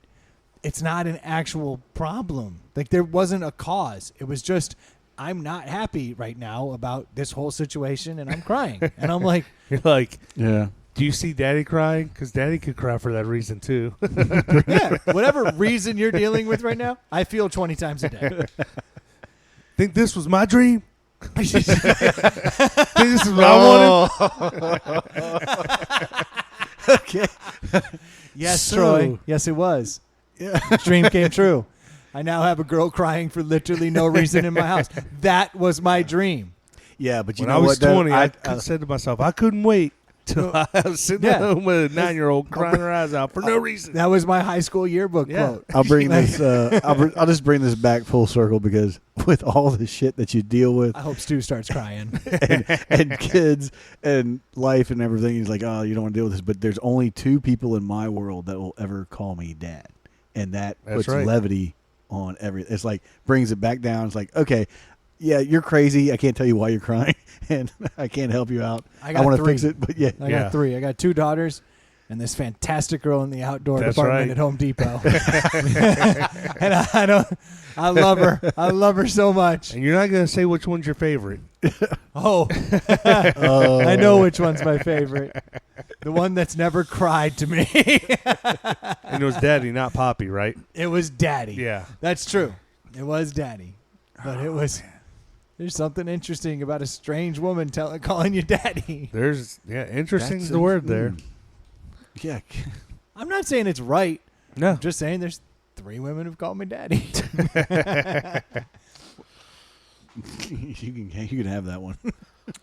it's not an actual problem. Like there wasn't a cause. It was just I'm not happy right now about this whole situation, and I'm crying. And I'm like, You're like, Yeah. do you see Daddy crying? Because Daddy could cry for that reason too. yeah, whatever reason you're dealing with right now, I feel 20 times a day. Think this was my dream? Think this is what I wanted? Okay. Yes, So- Troy. Yes, it was. Yeah. Dream came true. I now have a girl crying for literally no reason in my house. That was my dream. Yeah, but you When know I was what? though? 20, I said to myself, I couldn't wait till I was sitting Yeah. at home with a 9-year-old crying her eyes out for no reason. That was my high school yearbook Yeah. quote. I'll bring this. I'll just bring this back full circle because with all the shit that you deal with I hope Stu starts crying. and kids and life and everything, he's like, oh, you don't want to deal with this. But there's only 2 people in my world that will ever call me dad, and that That's puts right. levity on everything. It's like brings it back down. It's like, okay, yeah, you're crazy. I can't tell you why you're crying, and I can't help you out. I got want to 3. fix it, but yeah. I Yeah. got 3. I got 2 daughters and this fantastic girl in the outdoor That's department right. at Home Depot. And I love her. I love her so much. And you're not going to say which one's your favorite. Oh, Oh. I know which one's my favorite. The one that's never cried to me. And it was Daddy, not Poppy, right? It was Daddy. Yeah. That's true. It was Daddy. But it was... There's something interesting about a strange woman calling you Daddy. Interesting's That's the word there. Yeah. I'm not saying it's right. No. I'm just saying there's 3 women who've called me Daddy. you can have that one.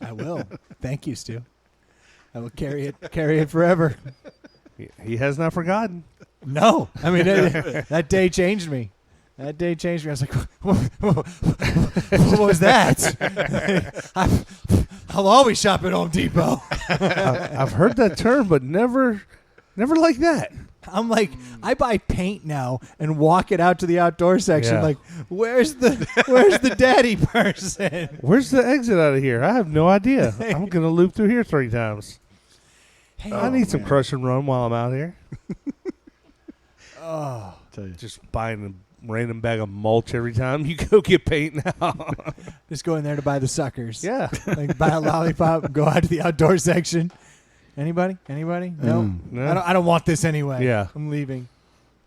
I will. Thank you, Stu. I will carry it forever. He has not forgotten. No, I mean that day changed me. That day changed me. I was like, what was that? I'll always shop at Home Depot. I've heard that term, but never like that. I'm like, I buy paint now and walk it out to the outdoor section. Yeah. Like, where's the daddy person? Where's the exit out of here? I have no idea. I'm gonna loop through here 3 times. Hey, I need some crush and run while I'm out here. oh, Tell you. Just buying a random bag of mulch every time you go get paint now. just go in there to buy the suckers. Yeah. Like buy a lollipop and go out to the outdoor section. Anybody? No. No. I don't want this anyway. Yeah. I'm leaving.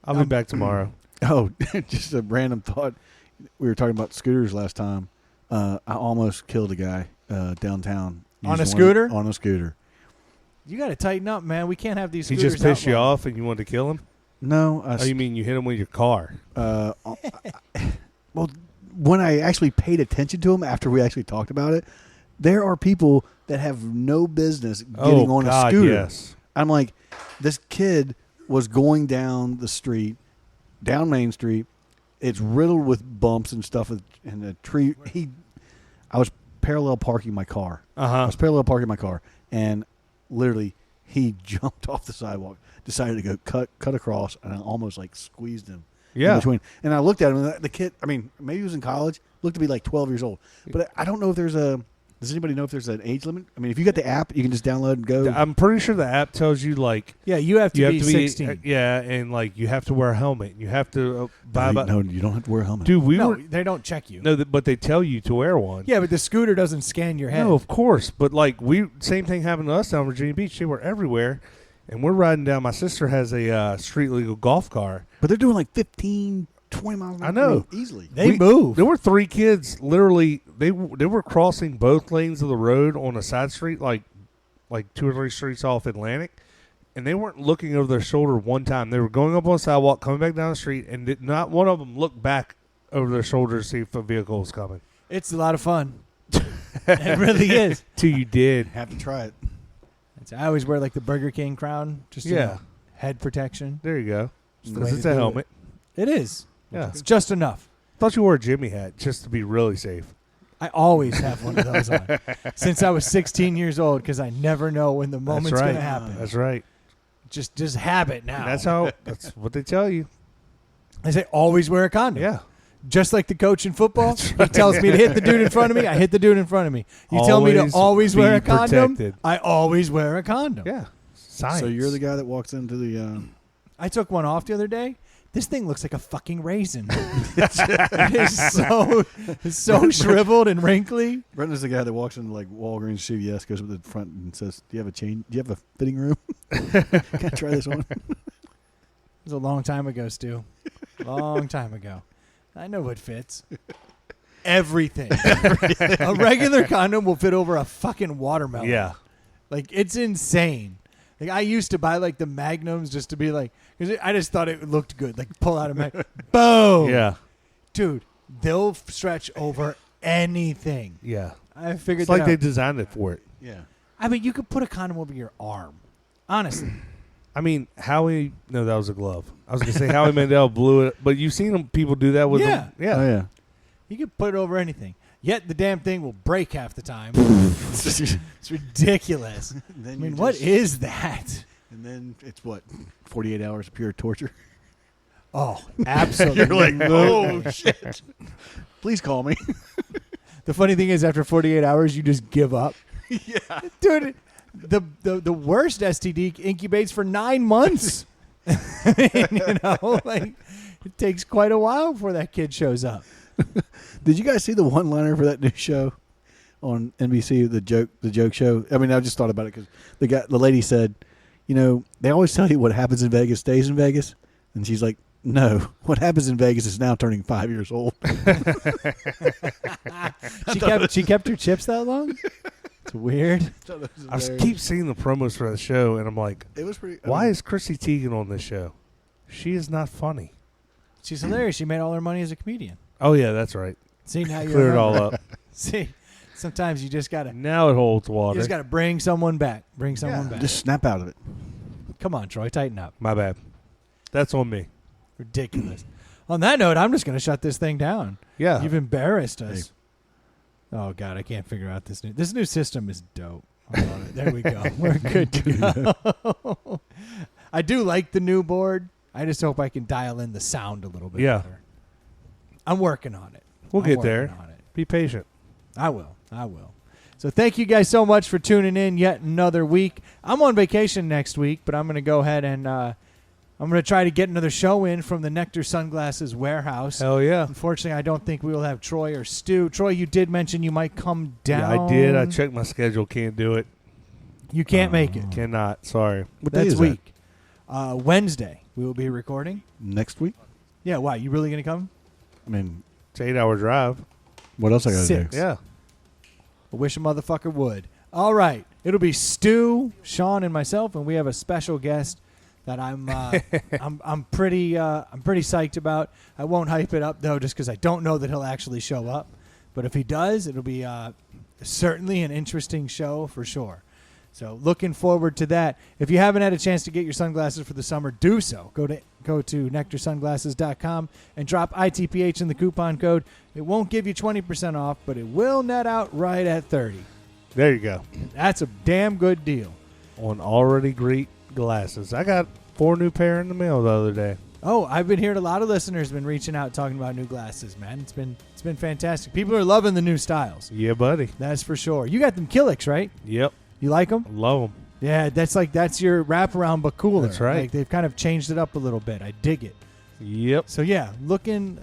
I'll be back tomorrow. Oh, just a random thought. We were talking about scooters last time. I almost killed a guy downtown. On a Using scooter? On a scooter. You got to tighten up, man. We can't have these He scooters just pissed you outlawed. off and you wanted to kill him? No. Oh, you mean you hit him with your car? Well, when I actually paid attention to him after we actually talked about it, there are people that have no business getting on a scooter. Yes. I'm like, this kid was going down the street, down Main Street. It's riddled with bumps and stuff, and a tree. I was parallel parking my car. I Uh-huh. was parallel parking my car, and literally, he jumped off the sidewalk, decided to go cut across, and I almost like squeezed him. Yeah. In between. And I looked at him, and the kid, I mean, maybe he was in college, looked to be like 12 years old. But I don't know if there's does anybody know if there's an age limit? I mean, if you got the app, you can just download and go. I'm pretty sure the app tells you, like, Yeah, you have to be 16. Yeah, and, like, you have to wear a helmet. You have to buy. No, you don't have to wear a helmet. Dude, No, they don't check you. No, but they tell you to wear one. Yeah, but the scooter doesn't scan your head. No, of course. But, like, same thing happened to us down in Virginia Beach. They were everywhere. And we're riding down. My sister has a street legal golf car. But they're doing like 15, 20 miles an hour. I know. Easily. They move. There were 3 kids, literally, they were crossing both lanes of the road on a side street, like 2 or 3 streets off Atlantic, and they weren't looking over their shoulder one time. They were going up on the sidewalk, coming back down the street, and not one of them looked back over their shoulder to see if a vehicle was coming. It's a lot of fun. It really is. Till you did. Have to try it. I always wear like the Burger King crown, just head protection. There you go. Just the Because way it's to a do helmet. It is. Yeah. It's just enough. Thought you wore a Jimmy hat just to be really safe. I always have one of those on since I was 16 years old because I never know when the moment's That's right. going to happen. That's right. Just habit now. That's what they tell you. I say always wear a condom. Yeah. Just like the coach in football, he tells me to hit the dude in front of me. I hit the dude in front of me. You tell me to always wear a condom. Protected. I always wear a condom. Yeah. Science. So you're the guy that walks into the. I took one off the other day. This thing looks like a fucking raisin. It is so shriveled and wrinkly. Brendan's the guy that walks into like Walgreens, CVS, goes up to the front and says, "Do you have a change? Do you have a fitting room? Can I try this on?" It was a long time ago, Stu. Long time ago. I know what fits. Everything. A regular condom will fit over a fucking watermelon. Yeah. Like, it's insane. Like, I used to buy, like, the Magnums just to be like, because I just thought it looked good. Like, pull out a Magnum. Boom. Yeah. Dude, they'll stretch over anything. Yeah. I figured It's like that they out. designed it for it. Yeah. I mean, you could put a condom over your arm. Honestly. I mean, Howie. No, that was a glove. I was gonna say Howie Mandel blew it, but you've seen people do that with them. Yeah. Oh yeah. You could put it over anything. Yet the damn thing will break half the time. It's ridiculous. I mean, what is that? And then it's what 48 hours of pure torture. Oh, absolutely. You're like, oh shit! Please call me. The funny thing is, after 48 hours, you just give up. Yeah, dude. The worst STD incubates for 9 months. You know, like it takes quite a while before that kid shows up. Did you guys see the one-liner for that new show on NBC, the joke show? I mean, I just thought about it because the lady said, you know, they always tell you what happens in Vegas stays in Vegas, and she's like, no, what happens in Vegas is now turning 5 years old. She kept her chips that long. It's weird. I keep seeing the promos for that show, and I'm like, it was pretty. Why is Chrissy Teigen on this show? She is not funny. She's hilarious. She made all her money as a comedian. Oh yeah, that's right. See how you clear it all up. See, sometimes you just gotta. Now it holds water. You just gotta bring someone back. Bring someone back. Just snap out of it. Come on, Troy, tighten up. My bad. That's on me. Ridiculous. On that note, I'm just gonna shut this thing down. Yeah. You've embarrassed us. Oh God, I can't figure out this new system is dope. There we go. We're good to go. I do like the new board. I just hope I can dial in the sound a little bit better. I'm working on it. We'll I'm get working there. on it. Be patient. I will. So thank you guys so much for tuning in yet another week. I'm on vacation next week, but I'm going to go ahead and I'm going to try to get another show in from the Nectar Sunglasses warehouse. Hell yeah. Unfortunately, I don't think we will have Troy or Stu. Troy, you did mention you might come down. Yeah, I did. I checked my schedule. Can't do it. You can't make it. Cannot. Sorry. What day That's is week. Wednesday, we will be recording. Next week? Yeah, why? You really going to come? I mean, it's an 8-hour drive. What else I got to do? 6. Yeah. I wish a motherfucker would. All right. It'll be Stu, Sean, and myself, and we have a special guest that I'm pretty psyched about. I won't hype it up though, just because I don't know that he'll actually show up. But if he does, it'll be certainly an interesting show for sure. So looking forward to that. If you haven't had a chance to get your sunglasses for the summer, do so. Go to nectarsunglasses.com and drop ITPH in the coupon code. It won't give you 20% off, but it will net out right at 30. There you go. That's a damn good deal. on already great glasses. I got 4 new pair in the mail the other day. Oh, I've been hearing a lot of listeners been reaching out talking about new glasses, man. It's been fantastic. People are loving the new styles. Yeah, buddy. That's for sure. You got them Killix, right? Yep. You like them? Love them. Yeah, that's your wraparound but cooler. That's right. Like, they've kind of changed it up a little bit. I dig it. Yep. So yeah, looking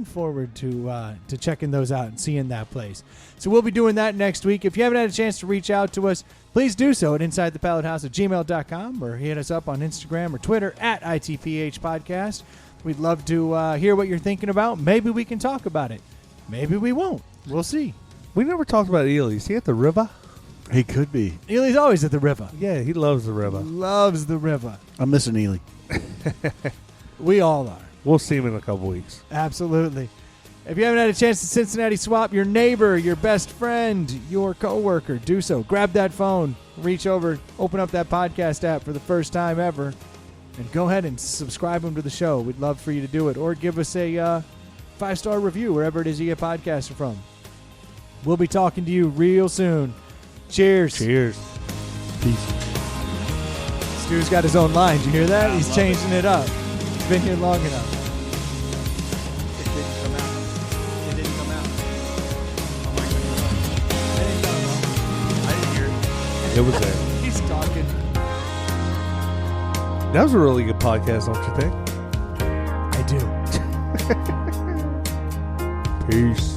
forward to checking those out and seeing that place. So we'll be doing that next week. If you haven't had a chance to reach out to us, please do so at InsideThePalletHouse@gmail.com or hit us up on Instagram or Twitter at ITPH Podcast. We'd love to hear what you're thinking about. Maybe we can talk about it. Maybe we won't. We'll see. We never talked about Ely. Is he at the river? He could be. Ely's always at the river. Yeah, he loves the river. Loves the river. I'm missing Ely. We all are. We'll see him in a couple weeks. Absolutely. If you haven't had a chance to Cincinnati swap your neighbor, your best friend, your coworker, do so. Grab that phone, reach over, open up that podcast app for the first time ever, and go ahead and subscribe them to the show. We'd love for you to do it. Or give us a 5-star review wherever it is you get podcasts from. We'll be talking to you real soon. Cheers. Cheers. Peace. Stu's got his own line. Did you hear that? He's changing it up. He's been here long enough. It didn't come out. It didn't come out. Oh my goodness. I didn't hear it. It was there. He's talking. That was a really good podcast, don't you think? I do. Peace.